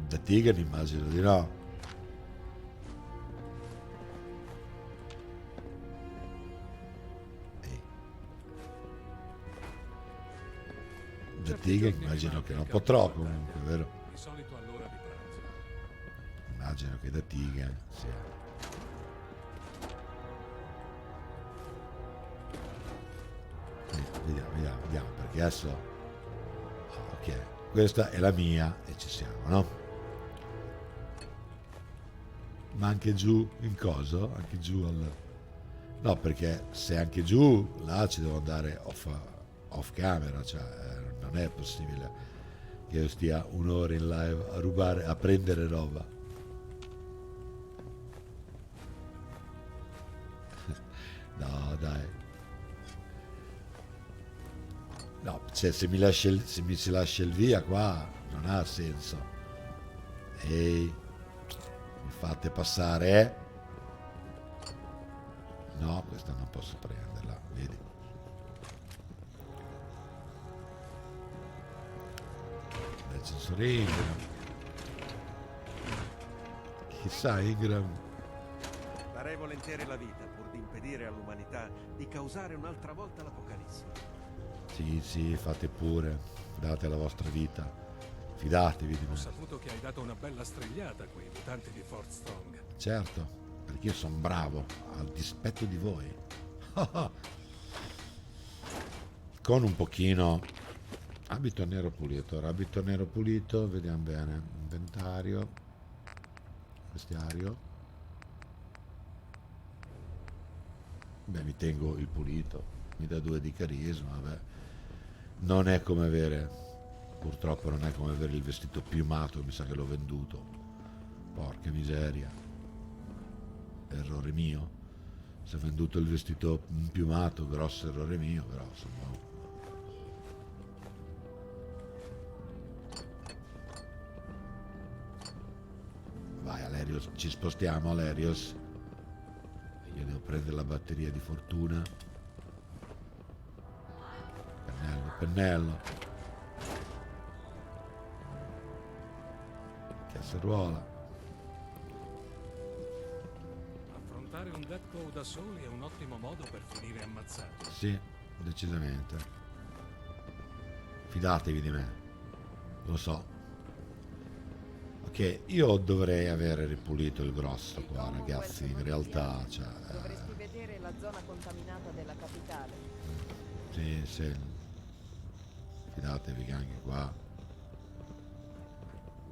Da tigre immagino di no. Da tigre immagino che non potrò comunque, vero? Di solito all'ora di pranzo. Immagino che da tigre sia. Vediamo, perché adesso ok, questa è la mia e ci siamo, no? Ma anche giù in coso? Anche giù al... No, perché se anche giù là ci devo andare off camera, cioè non è possibile che io stia un'ora in live a rubare, a prendere roba. No, dai. No, cioè, se mi si lascia il via qua non ha senso. Ehi, mi fate passare? No, questa non posso prenderla, vedi? Del sensore Ingram. Chissà, Ingram. Darei volentieri la vita pur di impedire all'umanità di causare un'altra volta l'apocalisse. Sì, fate pure, date la vostra vita, fidatevi di Ho me. saputo che hai dato una bella strigliata a quei mutanti di Fort Strong. Certo, perché io sono bravo, al dispetto di voi. Con un pochino... Abito nero pulito, vediamo bene. Inventario, vestiario. Beh, mi tengo il pulito, mi dà 2 di carisma, vabbè. Non è come avere, purtroppo non è come avere il vestito piumato, mi sa che l'ho venduto. Porca miseria. Errore mio. Si è venduto il vestito piumato, grosso errore mio, però insomma. Vai Alerios, ci spostiamo Alerios. Io devo prendere la batteria di fortuna. Pennello, pennello. Casseruola. Affrontare un death claw da soli è un ottimo modo per finire ammazzati. Sì, decisamente. Fidatevi di me. Lo so. Ok, io dovrei avere ripulito il grosso qua, ragazzi. In realtà, cioè... Dovresti vedere la zona contaminata della capitale. Sì, sì. Fidatevi che anche qua...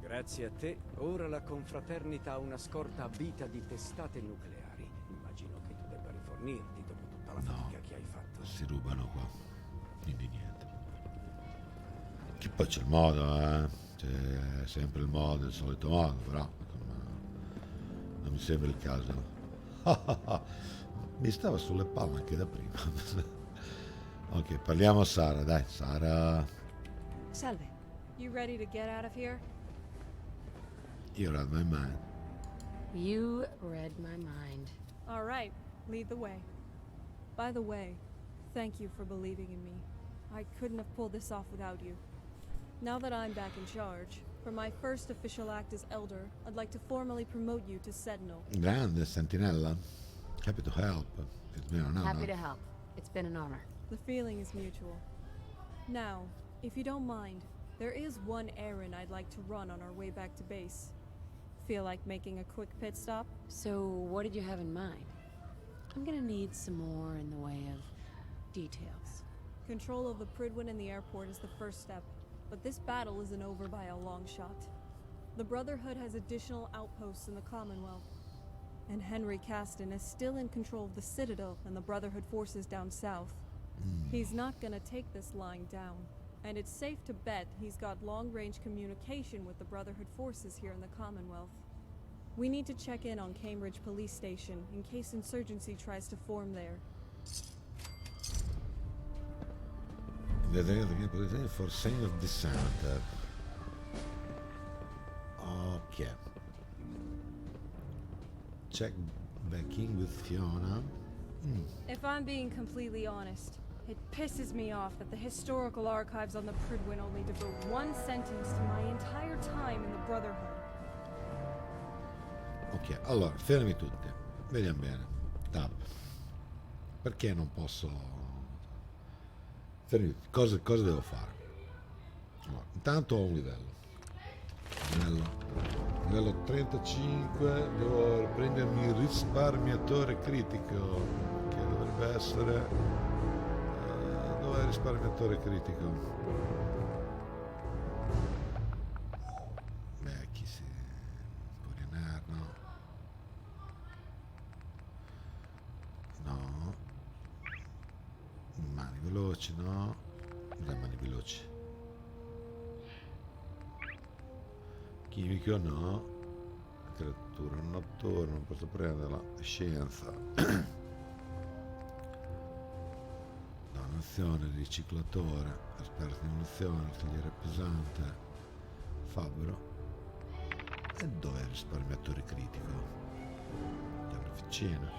Grazie a te, ora la confraternita ha una scorta a vita di testate nucleari. Immagino che tu debba rifornirti dopo tutta la fatica che hai fatto. Si rubano qua. Quindi niente. Che poi c'è il modo, c'è sempre il modo, il solito modo, però non mi sembra il caso. Mi stava sulle palle anche da prima. Ok, parliamo a Sara, dai, Sara. Salve. You ready to get out of here? You read my mind. You read my mind. All right, lead the way. By the way, thank you for believing in me. I couldn't have pulled this off without you. Now that I'm back in charge, for my first official act as Elder, I'd like to formally promote you to Sentinel. Grande, Sentinella. Happy to help. It's been an honor. Happy to help. It's been an honor. The feeling is mutual. Now, if you don't mind, there is one errand I'd like to run on our way back to base. Feel like making a quick pit stop? So, what did you have in mind? I'm gonna need some more in the way of details. Control of the Pridwin and the airport is the first step, but this battle isn't over by a long shot. The Brotherhood has additional outposts in the Commonwealth, and Henry Caston is still in control of the Citadel and the Brotherhood forces down south. He's not gonna take this lying down, and it's safe to bet he's got long-range communication with the Brotherhood forces here in the Commonwealth. We need to check in on Cambridge Police Station in case insurgency tries to form there. For sign of dissent. Ok. Check back in with Fiona. If I'm being completely honest, it pisses me off that the historical archives on the Pridwin only devote one sentence to my entire time in the Brotherhood. Ok, allora, fermi tutti. Vediamo bene. Tab. Perché non posso... Fermi tutti. Cosa devo fare? Allora, intanto ho un livello 35, devo prendermi il risparmiatore critico, che dovrebbe essere... dov'è il risparmiatore critico? Beh, chi si... Corianer, no? No. Mani veloci, no? Dai, mani veloci. Chimico, no. Creatura notturna, non posso prenderla. Scienza. Donazione, riciclatore, esperto di munizione, artigliere pesante, fabbro. E dov'è il risparmiatore critico? Carneficina,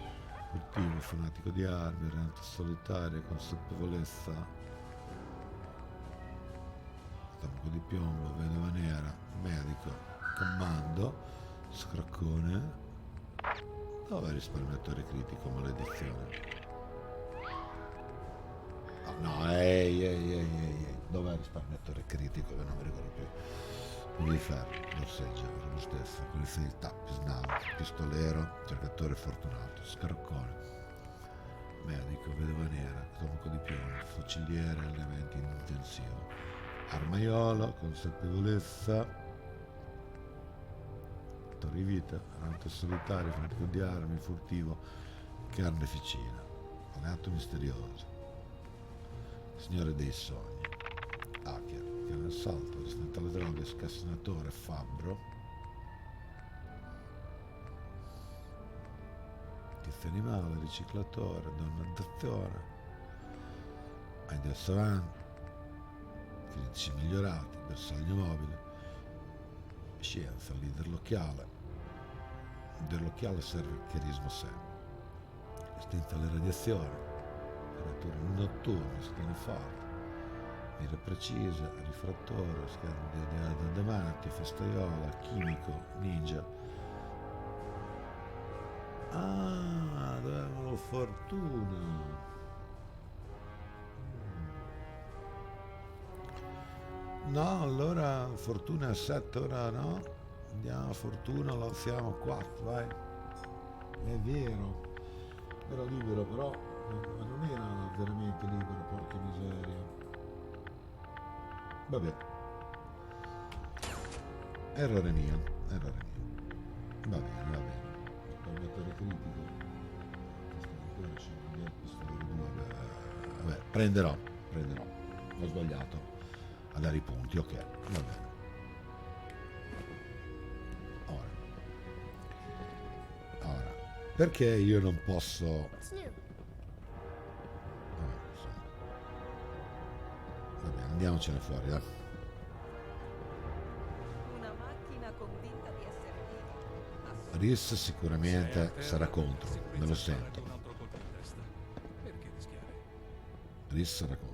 furtivo, fanatico di armi, errante solitaria, consapevolezza, stomaco di piombo, vedova nera, medico, comando, scraccone. Dov'è il risparmiatore critico, maledizione? No, ehi, dov'è il risparmiatore critico? Che non mi ricordo più. Quindi ferro, borseggio, robustezza, qualità, pisnavo, pistolero, cercatore fortunato, scarcone, medico, vedova nera, stomaco di piombo, fuciliere, allenamenti in intensivo, armaiolo, consapevolezza, torrivita, errante solitario, fanatico di armi, furtivo, carneficina, alleato misterioso, signore dei sogni, hacker, cane assalto, resistente alle droghe, scassinatore, fabbro, cuffie animale, riciclatore, donnazione, ingresso avanti, critici migliorati, bersaglio mobile, scienza, leader locale. Leader locale serve il chiarismo sempre. Istinto alle radiazioni, creature notturne, schiene forti, mira precisa, rifrattore, schermo davanti, festaiola, chimico, ninja. Ah, dovevamo fortuna. No, allora fortuna a 7, ora no. Andiamo a fortuna, lo alziamo a 4, vai. È vero. Era libero però, ma non era veramente libero, porca miseria. Vabbè. Errore mio. Va bene, va bene. Permettere critico. Vabbè, prenderò. Ho sbagliato a dare i punti, ok, va bene. Ora, perché io non posso... Va bene, andiamocene fuori, dai. Una macchina convinta di essere viva. Riss sicuramente sarà contro, me lo sento. Riss sarà contro.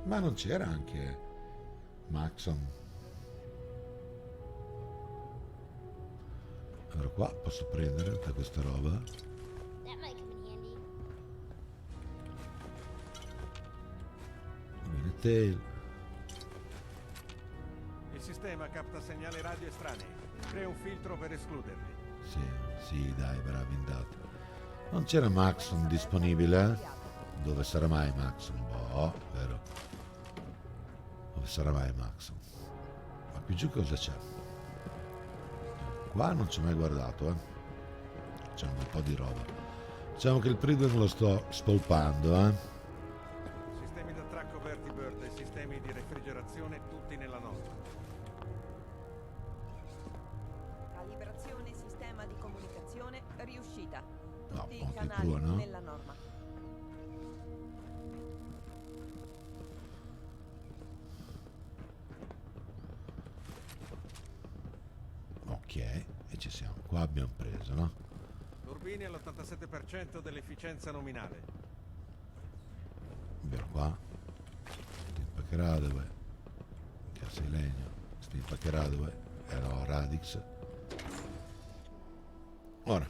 Ma non c'era anche Maxon? Allora qua posso prendere tutta questa roba. That might come in handy. Bene, tail. Il sistema capta segnali radio estranei. Crea un filtro per escluderli. Sì, dai, bravi, andate. Non c'era Maxon disponibile? Dove sarà mai Maxon? Boh, vero. Dove sarà mai Maxon? Ma qui giù cosa c'è? Qua non ci ho mai guardato, c'è un po' di roba. Diciamo che il Pride lo sto spolpando, Sistemi d'attracco Vertibird e sistemi di refrigerazione tutti nella norma. Calibrazione sistema di comunicazione riuscita. No, Tutti i anche canali tu, no? nella norma. Ok, e ci siamo. Qua abbiamo preso, no? Turbine all'87% dell'efficienza nominale. Vero qua. Stimpa dove? Cassa di legno. Stimpa dove? Era Radix. Ora,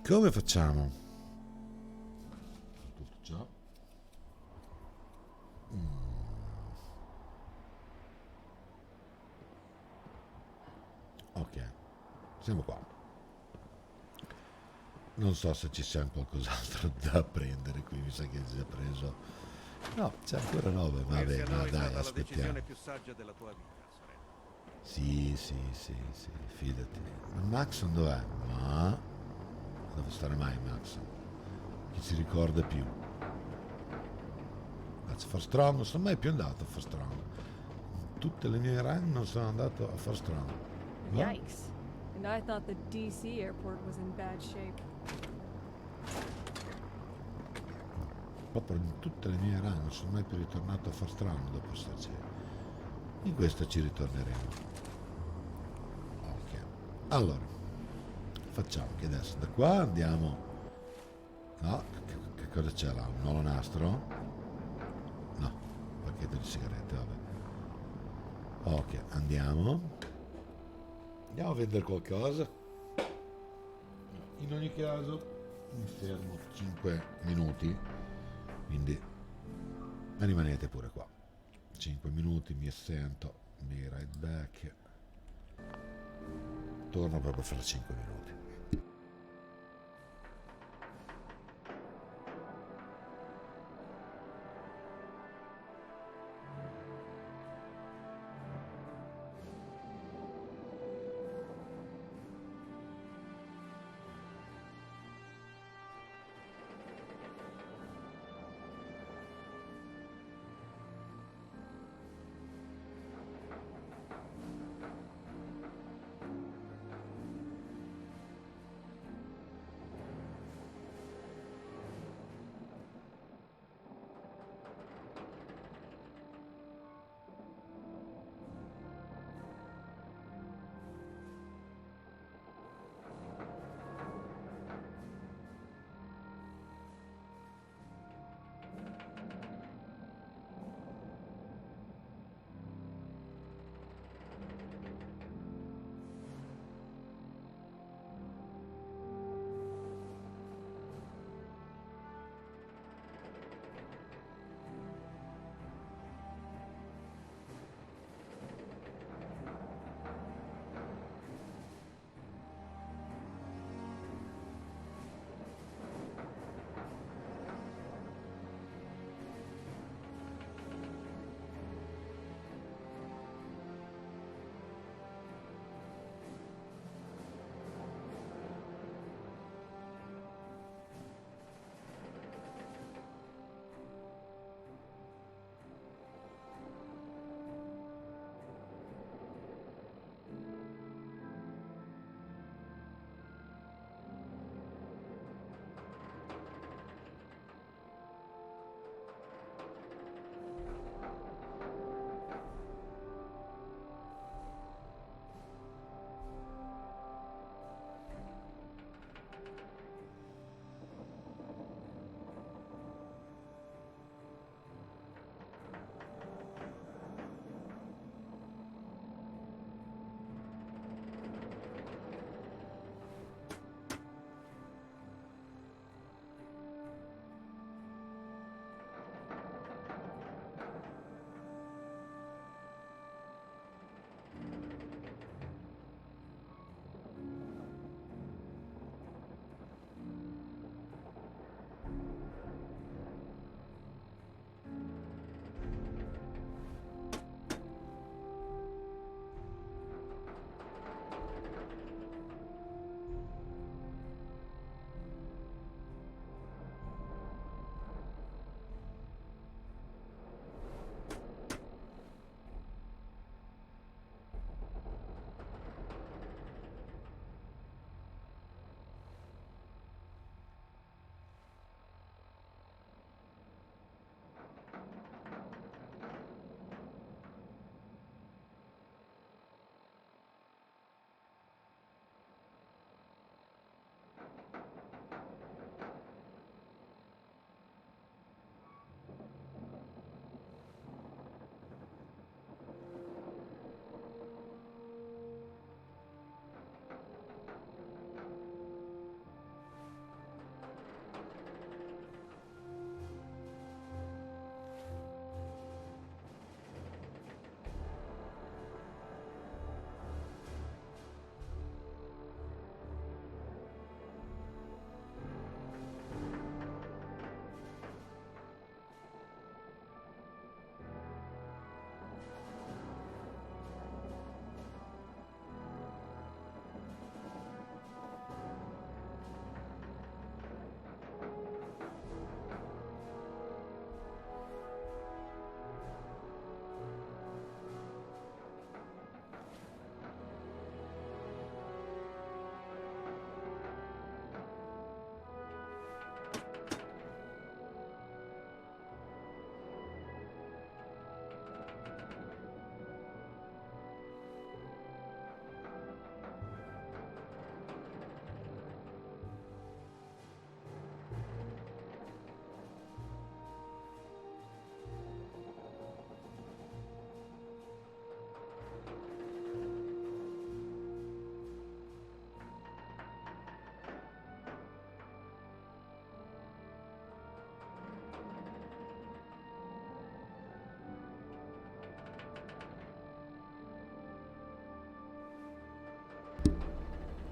come facciamo? Tutto ciò. Ok, siamo qua. Non so se ci sia qualcos'altro da prendere qui, mi sa che si è preso. No, c'è ancora 9, va bene, no, dai, la aspettiamo. decisione più saggia della tua vita, sorella. Sì, fidati. Ma Maxon dov'è? Ma dove starà mai Maxon? Chi si ricorda più? That's for Strong, non sono mai più andato a for Strong. Tutte le mie run non sono andato a for Strong. No? Yikes. And I thought the DC airport was in bad shape. Proprio in tutte le mie run non sono mai più ritornato a for Strong dopo stasera. In questo ci ritorneremo. Ok. Allora, facciamo che adesso da qua andiamo. No, che cosa c'è là? Un olonastro? No, un pacchetto di sigarette, vabbè. Ok, andiamo. Andiamo a vendere qualcosa. In ogni caso mi fermo 5 minuti, quindi rimanete pure qua. 5 minuti, mi assento, mi right back. Torno proprio fra 5 minuti.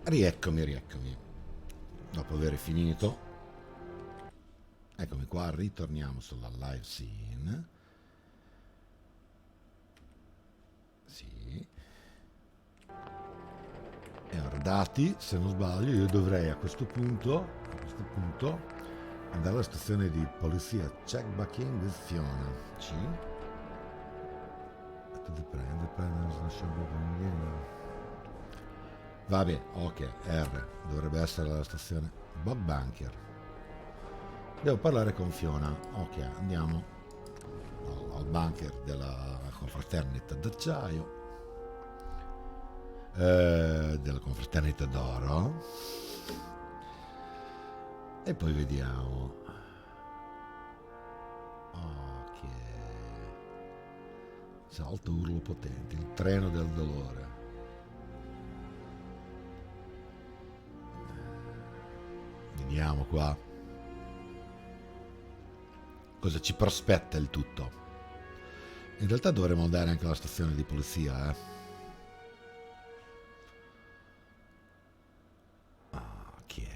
Rieccomi. Dopo aver finito. Eccomi qua, ritorniamo sulla live scene. Sì. E ora dati, se non sbaglio, io dovrei a questo punto andare alla stazione di polizia checkbacking di Fiona. C. Vabbè, ok, R. Dovrebbe essere la stazione Bob Bunker. Devo parlare con Fiona. Ok, andiamo al bunker della confraternita d'acciaio. Della confraternita d'oro. E poi vediamo. Ok. Salto urlo potente, il treno del dolore. Vediamo qua cosa ci prospetta il tutto. In realtà dovremmo andare anche alla stazione di polizia, Ok.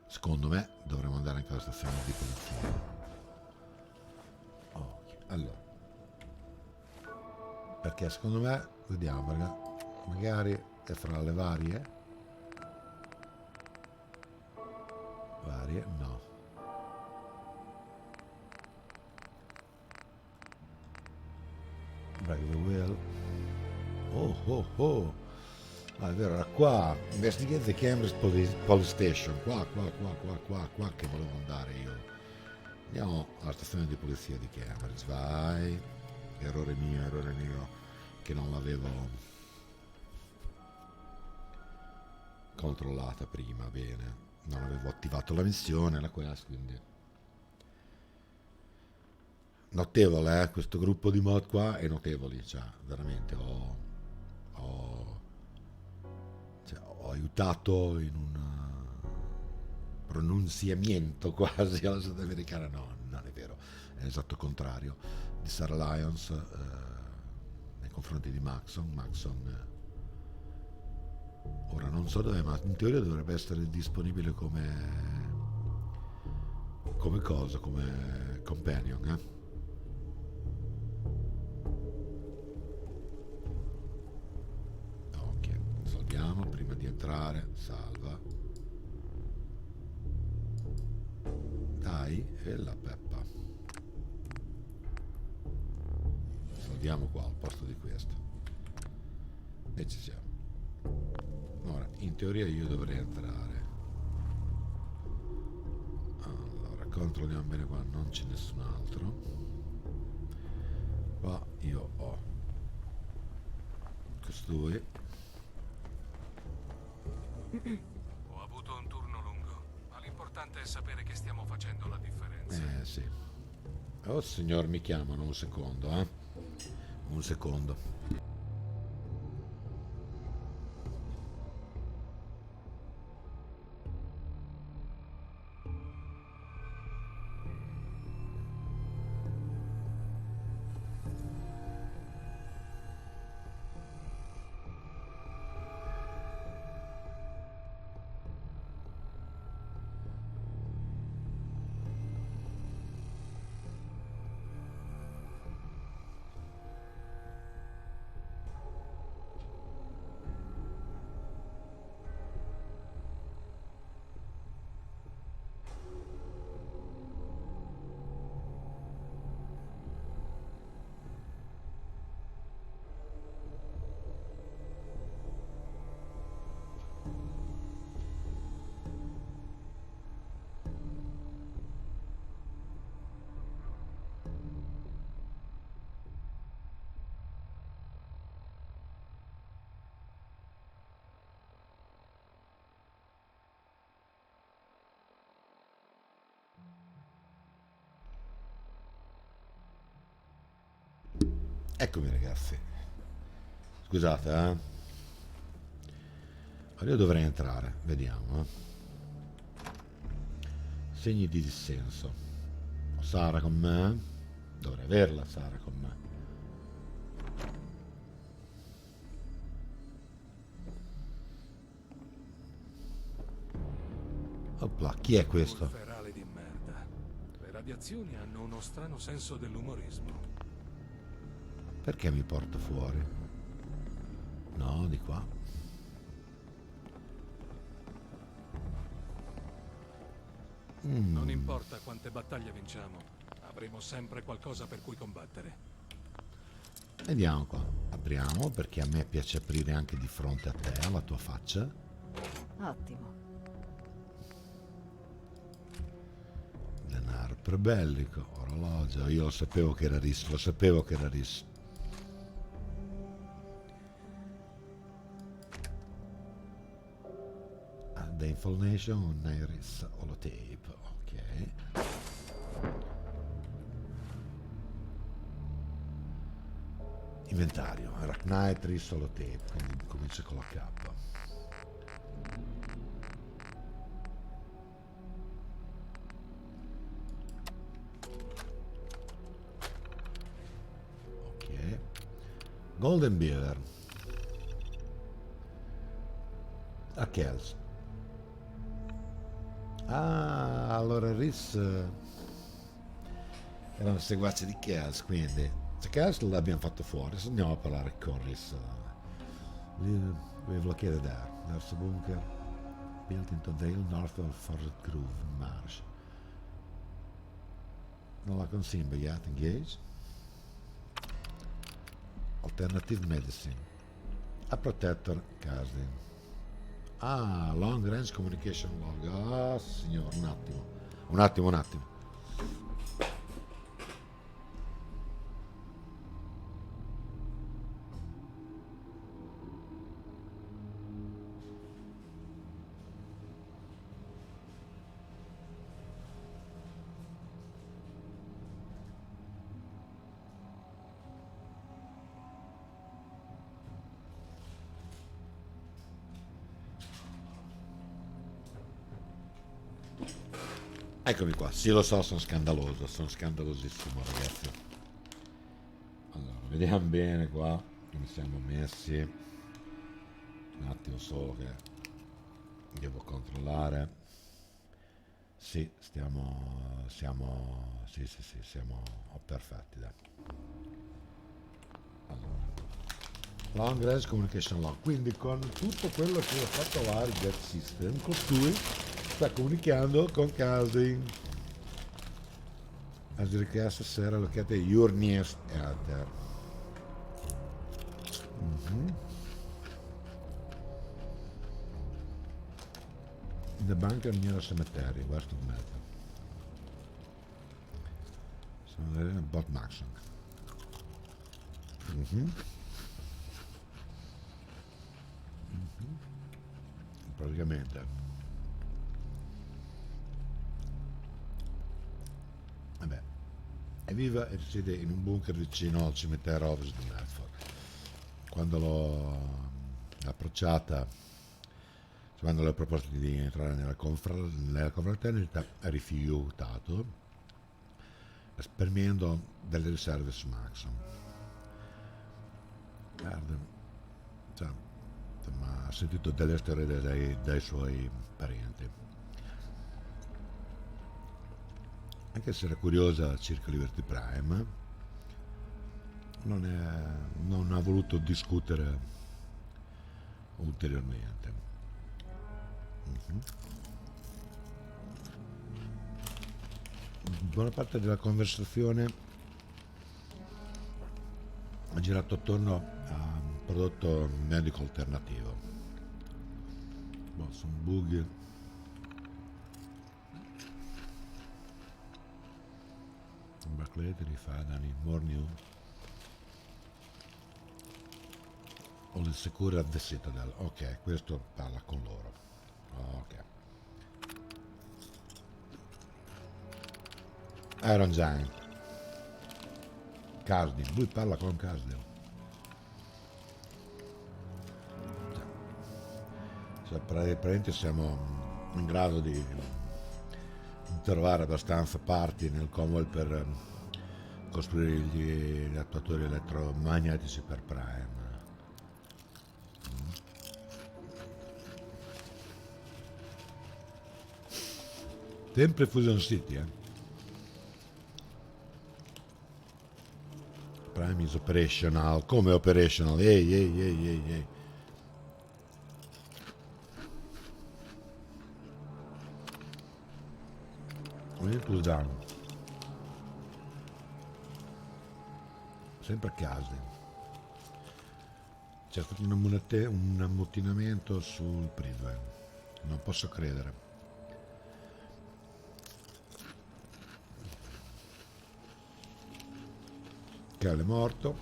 Secondo me dovremmo andare anche alla stazione di polizia. Ok, allora. Perché secondo me, vediamo, perché magari è fra le varie. No. Break the wheel. Oh. Ah, è vero, era qua. Investigate the Cambridge Police Station. Qua che volevo andare io. Andiamo alla stazione di polizia di Cambridge. Vai. Errore mio. Che non l'avevo controllata prima, bene. Non avevo attivato la missione, la quest, quindi notevole, questo gruppo di mod qua è notevoli, cioè veramente ho aiutato in un pronunziamento quasi alla sudamericana. No, non è vero, è l'esatto contrario di Sarah Lyons nei confronti di Maxon. Ora non so dove, ma in teoria dovrebbe essere disponibile come cosa, come companion, Ok, salviamo prima di entrare, salva. Dai, e la peppa. Salviamo qua al posto di questo. E ci siamo. Ora, in teoria io dovrei entrare. Allora, controlliamo bene qua, non c'è nessun altro. Qua io ho costui. Ho avuto un turno lungo, ma l'importante è sapere che stiamo facendo la differenza. Sì. Oh signor, mi chiamano un secondo, Un secondo. Eccomi ragazzi, scusate allora io dovrei entrare, vediamo segni di dissenso. Ho Sara con me, dovrei averla Sara con me. Opla, chi è questo? Ferale di merda. Le radiazioni hanno uno strano senso dell'umorismo. Perché mi porta fuori? No, di qua. Non importa quante battaglie vinciamo, avremo sempre qualcosa per cui combattere. Vediamo qua. Apriamo, perché a me piace aprire anche di fronte a te, alla tua faccia. Ottimo. Denaro prebellico, orologio. Io lo sapevo che era RIS, lo sapevo che era RIS. The information on Iris holotape. Ok. Inventario. Arachnite RIS holotape. Quindi comincia con la K. Ok. Golden Beaver. A Kells. Ah, allora Riss era un seguace di Kells, quindi se Kells l'abbiamo fatto fuori, adesso andiamo a parlare con Riss. We've located there. There's a bunker built into the hill north of Forest Grove Marsh. Non la consiglio, yet engage. Alternative medicine. A protector casting. Ah, long range communication log. Ah, signor, un attimo. Un attimo. Eccomi qua, sì lo so, sono scandalosissimo ragazzi. Allora, vediamo bene qua come siamo messi. Un attimo solo che devo controllare. Sì, siamo perfetti, dai. Allora, long range communication log, quindi con tutto quello che ho fatto là il get system, costui sta comunicando con Casting. As request sera locate your nearest other. In the bunker near a cemetery, west of Meta. Sono Bot Maxon. Praticamente. Vabbè, è viva e risiede in un bunker vicino al cimitero ovest di Medford. Quando l'ho approcciata, quando le ho proposto di entrare nella confraternita, ha rifiutato, esprimendo delle riserve su Maxon. Guarda, cioè, ma ha sentito delle storie dai suoi parenti. Anche se era curiosa circa Liberty Prime, non ha voluto discutere ulteriormente. Buona parte della conversazione ha girato attorno a un prodotto medico alternativo. Sono bughi. Barclay, Fadani, more new. All the secure at the Citadel. Ok, questo parla con loro. Ok. Iron Giant. Carsdale, lui parla con Carsdale. Cioè, praticamente siamo in grado di trovare abbastanza parti nel Commonwealth per costruire gli attuatori elettromagnetici per Prime. Sempre Fusion City, Prime is operational. Come operational? Ehi. Pull down. Sempre a casa. C'è stato un ammutinamento sul Pridwell. Non posso credere. Cal è morto.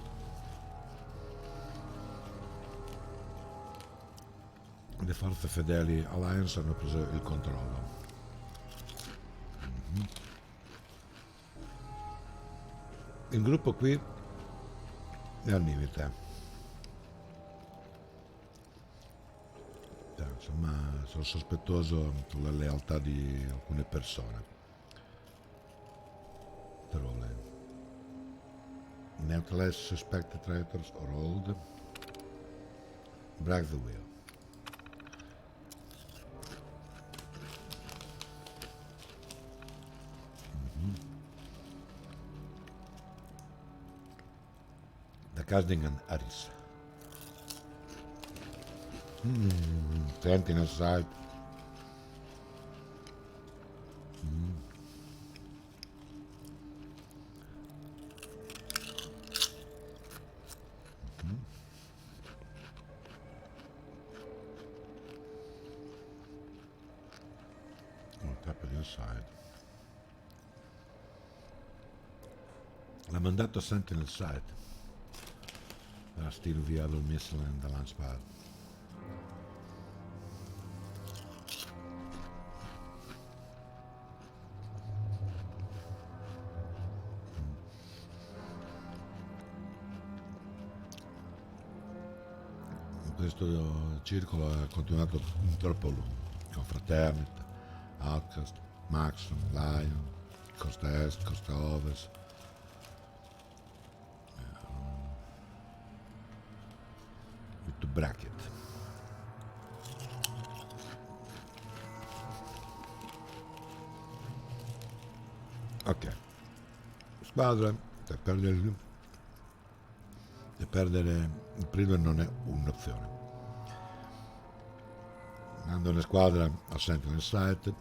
Le forze fedeli Alliance hanno preso il controllo. Il gruppo qui è al limite. Insomma, sono sospettoso sulla lealtà di alcune persone. Trolle. Neutralize suspected traitors or hold. Break the wheel. Da Kasdingen Aris. Sentinel side. Tap inside. L'ha mandato Sentinel side. Still viable missile in the launch pad. Questo circolo è continuato troppo lungo, con Fraternity, Outcast, Maxim, Lion, Costa Est, Costa Ovest. To bracket. Ok. Squadra, per perdere il primo non è un'opzione. Mando una squadra a Sentinel Site.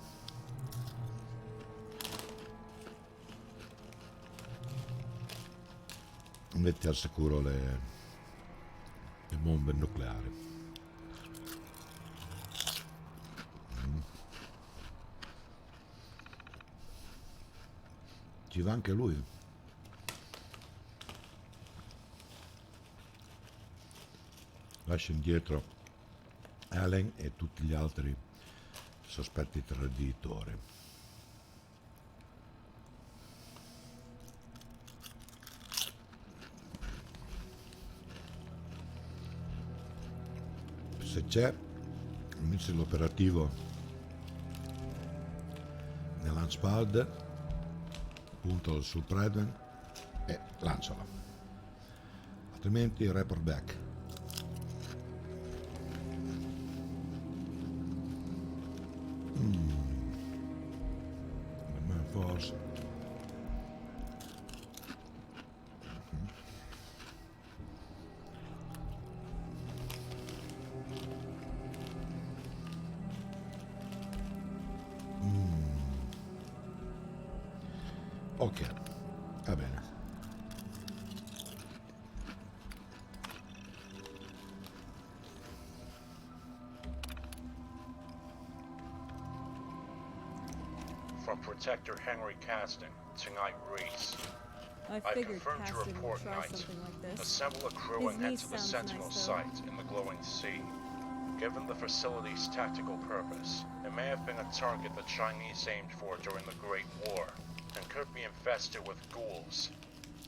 Metti al sicuro le bombe nucleari. Ci va anche lui. Lascia indietro Allen e tutti gli altri sospetti traditori. Se c'è un missile operativo nel launchpad, puntalo sul Predwen e lancialo, altrimenti report back. Force. Ok, va bene. From Protector Henry Casting to Knight Reese. I confirmed figured your Casting would report, try Knight. something like this. Assemble a crew His and head niece to the sounds Sentinel nice, though. site in the glowing sea. Given the facility's tactical purpose, it may have been a target the Chinese aimed for during the Great War, and could be infested with ghouls.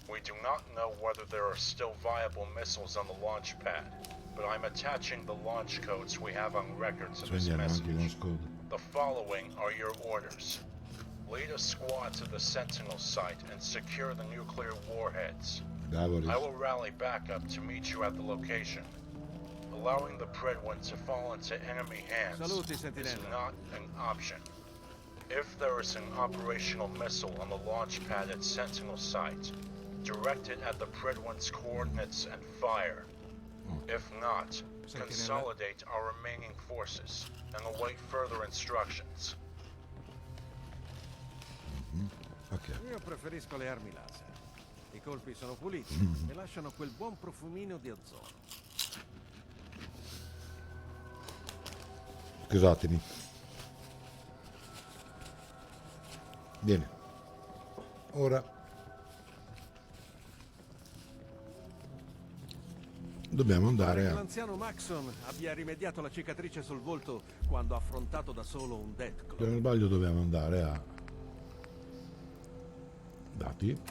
We do not know whether there are still viable missiles on the launch pad, but I'm attaching the launch codes we have on record to this message. The following are your orders. Lead a squad to the Sentinel site and secure the nuclear warheads. I will rally backup to meet you at the location. Allowing the Predwin to fall into enemy hands is not an option. If there is an operational missile on the launch pad at Sentinel site, direct it at the Pridwin's coordinates and fire. If not, consolidate our remaining forces and await further instructions. Ok. Io preferisco le armi laser. I colpi sono puliti e lasciano quel buon profumino di ozono. Scusatemi. Bene. Ora dobbiamo andare a... L'anziano Maxon abbia rimediato la cicatrice sul volto quando ha affrontato da solo un Deathclaw. Se non sbaglio dobbiamo andare a... Dati.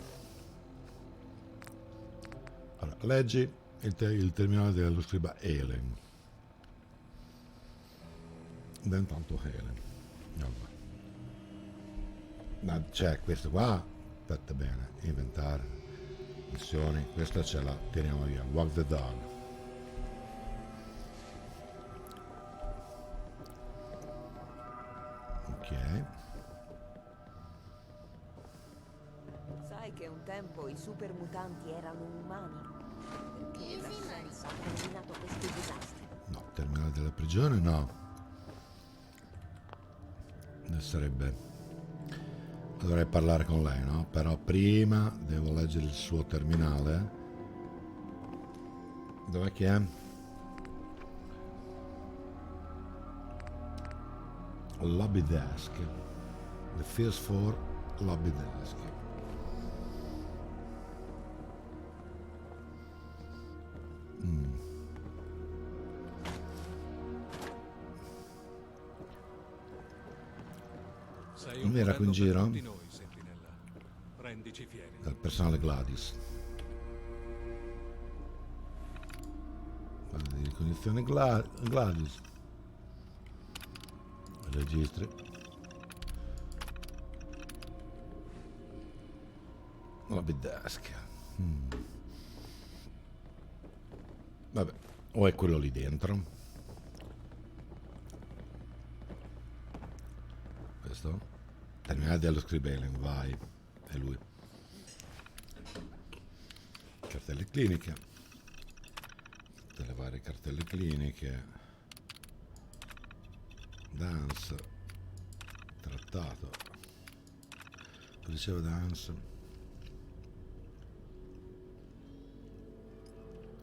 Allora, leggi il terminale dello scriba Helen. Da intanto Helen. Ma c'è questo qua, aspetta bene, inventare, missioni, questa ce la tiriamo via, walk the dog. Ok. Sai che un tempo i super mutanti erano umani? Perché la scienza ha terminato questi disastri. No, terminale della prigione no. Sarebbe... Dovrei parlare con lei, no? Però prima devo leggere il suo terminale. Dov'è che è? Lobby desk. The FO4 lobby desk. Non era qui in giro? Di noi, sentinella. Rendici fieri. Dal personale Gladys. Guarda di ricognizione Gladys. Registri. Lobby desk. Vabbè, o è quello lì dentro. Questo? Terminale dello scribelling, vai, è lui. Cartelle cliniche, delle varie cartelle cliniche, dance, trattato, cosa diceva dance?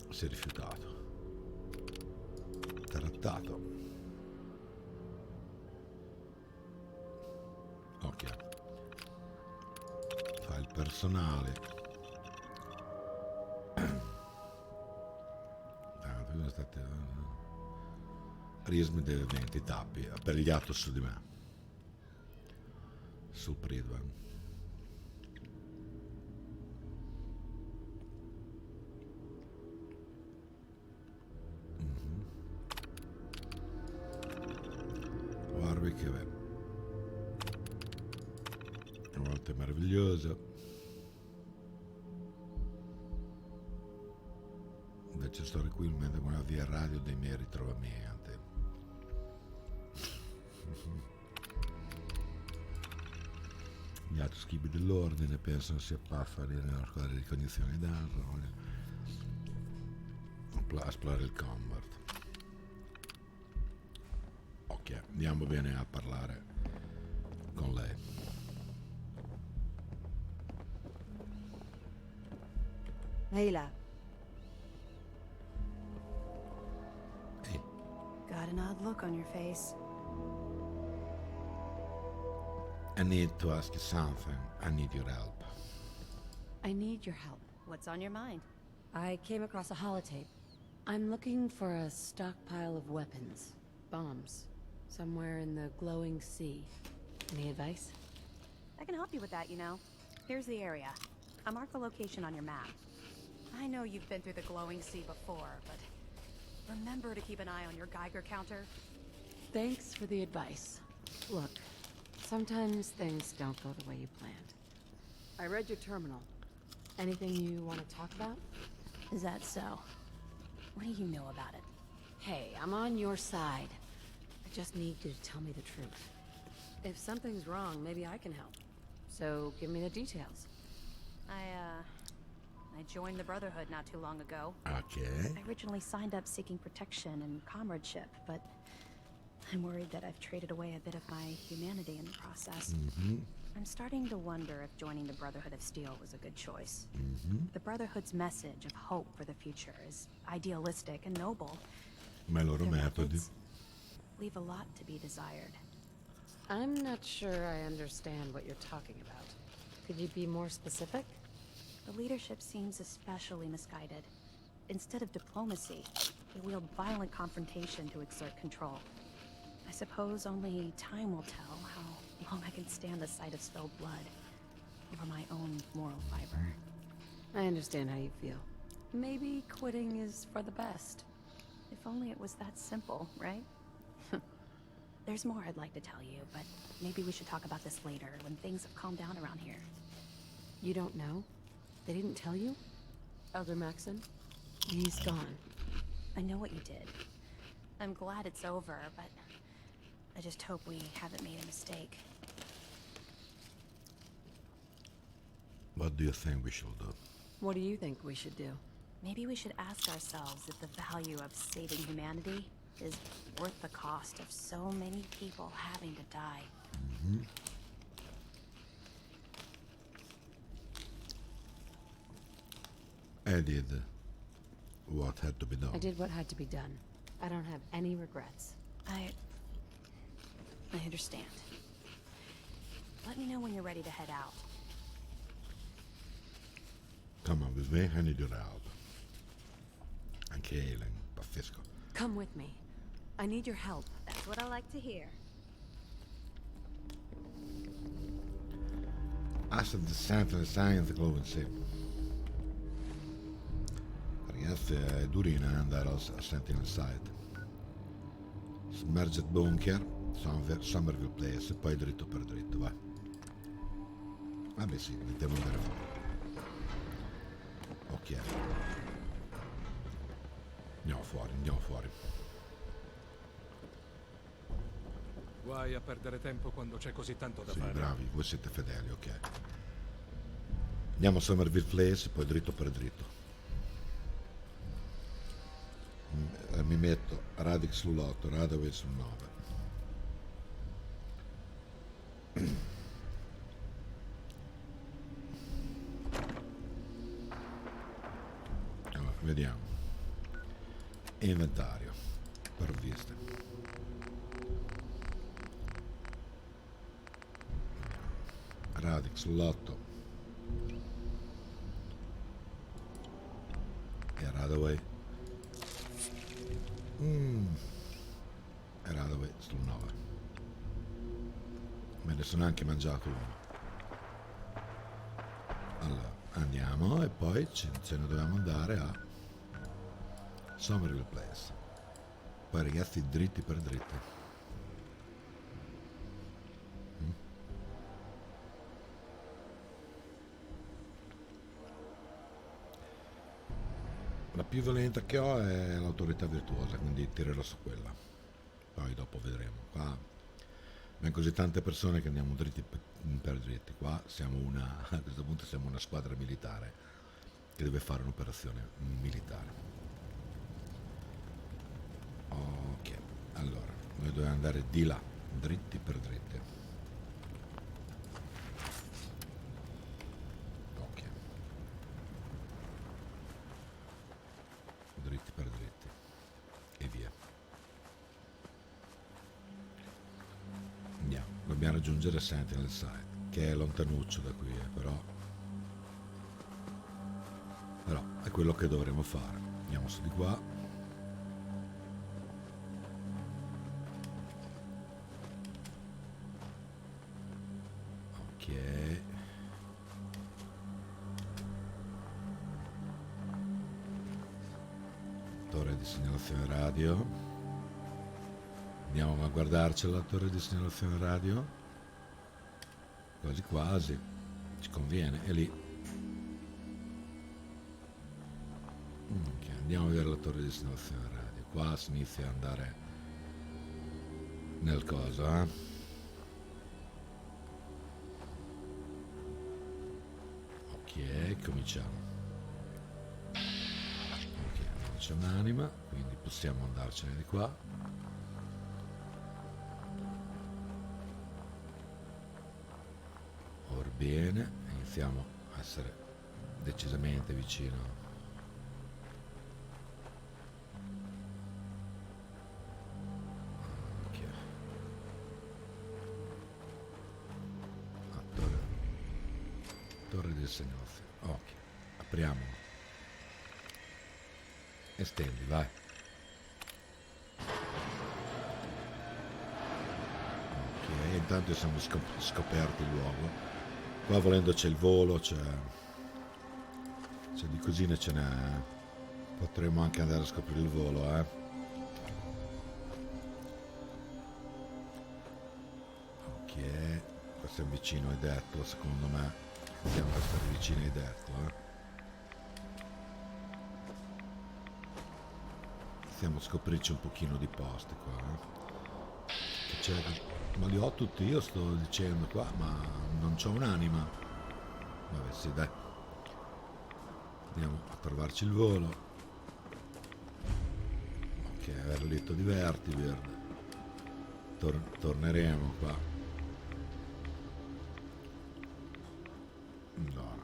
Si è rifiutato, trattato. Ok, fa il personale. Rismi deve 20 tappi per gli atto su di me, sul Pridwen. Guarda che bello. A volte è meraviglioso, invece sto qui mentre con una via radio dei miei ritrovamenti. Gli altri schibi dell'ordine pensano sia paffa nella squadra di ricognizione d'arma, esplorare il combat. Ok, andiamo bene a parlare con lei. Layla. Hey. Got an odd look on your face. I need to ask you something. I need your help. I need your help. What's on your mind? I came across a holotape. I'm looking for a stockpile of weapons. Bombs. Somewhere in the glowing sea. Any advice? I can help you with that, you know. Here's the area. I marked the location on your map. I know you've been through the glowing sea before, but remember to keep an eye on your Geiger counter. Thanks for the advice. Look, sometimes things don't go the way you planned. I read your terminal. Anything you want to talk about? Is that so? What do you know about it? Hey, I'm on your side. I just need you to tell me the truth. If something's wrong, maybe I can help. So give me the details. I joined the Brotherhood not too long ago. Okay. I originally signed up seeking protection and comradeship, but I'm worried that I've traded away a bit of my humanity in the process. I'm starting to wonder if joining the Brotherhood of Steel was a good choice. The Brotherhood's message of hope for the future is idealistic and noble. Ma i loro Their metodi. methods leave a lot to be desired. I'm not sure I understand what you're talking about. Could you be more specific? The leadership seems especially misguided. Instead of diplomacy, they wield violent confrontation to exert control. I suppose only time will tell how long I can stand the sight of spilled blood over my own moral fiber. I understand how you feel. Maybe quitting is for the best. If only it was that simple, right? There's more I'd like to tell you, but maybe we should talk about this later when things have calmed down around here. You don't know? They didn't tell you? Elder Maxon? He's gone. I know what you did. I'm glad it's over, but I just hope we haven't made a mistake. What do you think we should do? What do you think we should do? Maybe we should ask ourselves if the value of saving humanity is worth the cost of so many people having to die. I did what had to be done. I did what had to be done. I don't have any regrets. I understand. Let me know when you're ready to head out. Come on with me, I need your help. Anche Helen, pazzesco. Come with me. I need your help. That's what I like to hear. Asset descent and science glowing sea. Ragazzi, è durina andare al Sentinel Site. Submerged Bunker, Somerville Place, e poi dritto per dritto, vai. Vabbè sì, mettiamo andare fuori. Ok. Andiamo fuori. Guai a perdere tempo quando c'è così tanto da Sì, fare. bravi, voi siete fedeli, ok. Andiamo a Somerville Place, poi dritto per dritto. Mi metto Radix sull'8, Radaway sul 9. Allora, vediamo. Inventario, provviste. Radix sull'8 e Radaway. E Radaway sul 9. Me ne sono anche mangiato uno. Allora, andiamo e poi ce ne dobbiamo andare a Somerville Place. Poi ragazzi, dritti per dritti. La più violenta che ho è l'autorità virtuosa, quindi tirerò su quella. Poi dopo vedremo. Qua abbiamo così tante persone che andiamo dritti per dritti. Qua siamo a questo punto siamo una squadra militare che deve fare un'operazione militare. Ok, allora, noi dobbiamo andare di là, dritti per dritti. Ok. Dritti per dritti. E via. Andiamo, dobbiamo raggiungere Sentinel Site, che è lontanuccio da qui, però è quello che dovremo fare. Andiamo su di qua. Ok. Torre di segnalazione radio. Andiamo a guardarcela la torre di segnalazione radio. Quasi quasi. Ci conviene, è lì. Ok, andiamo a vedere la torre di segnalazione radio. Qua si inizia ad andare nel coso, ricominciamo. Ok, non c'è un'anima, quindi possiamo andarcene di qua. Orbene, iniziamo a essere decisamente vicino. Ok. Torre del Segnozio. Ok, apriamo. Estendi, vai. Ok, intanto siamo scoperti il luogo. Qua volendo c'è il volo, c'è di cosine, ce n'è. Potremmo anche andare a scoprire il volo, Ok, qua siamo vicino ai detto, secondo me. Andiamo a stare vicini ai detto, Iniziamo a scoprirci un pochino di posti qua, Che c'è? Ma li ho tutti io, sto dicendo qua, ma non c'ho un'anima. Vabbè, sì, dai. Andiamo a trovarci il volo. Ok, Erlito di Vertibird. Torneremo qua. Allora,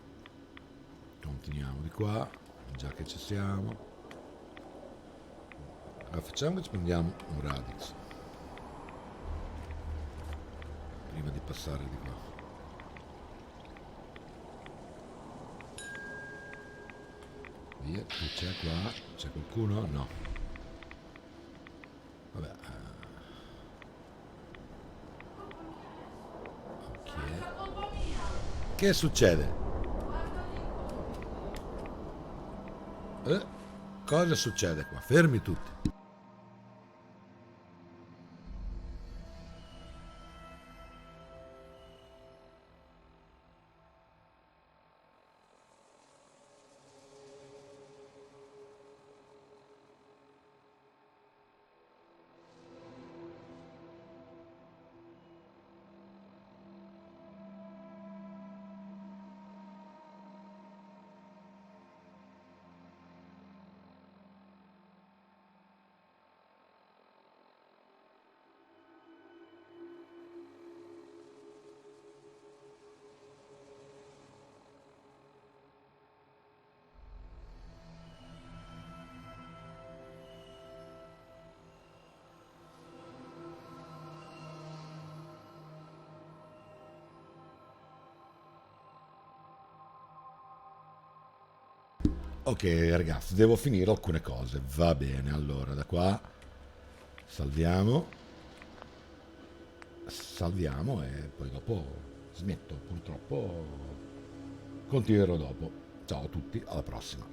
continuiamo di qua, già che ci siamo. Allora, facciamo che ci prendiamo un Radix prima di passare di qua. Via, chi c'è qua? C'è qualcuno? No. Vabbè. Ok. Che succede? Cosa succede qua? Fermi tutti. Ok ragazzi, devo finire alcune cose. Va bene, allora da qua salviamo e poi dopo smetto. Purtroppo continuerò dopo. Ciao a tutti, alla prossima.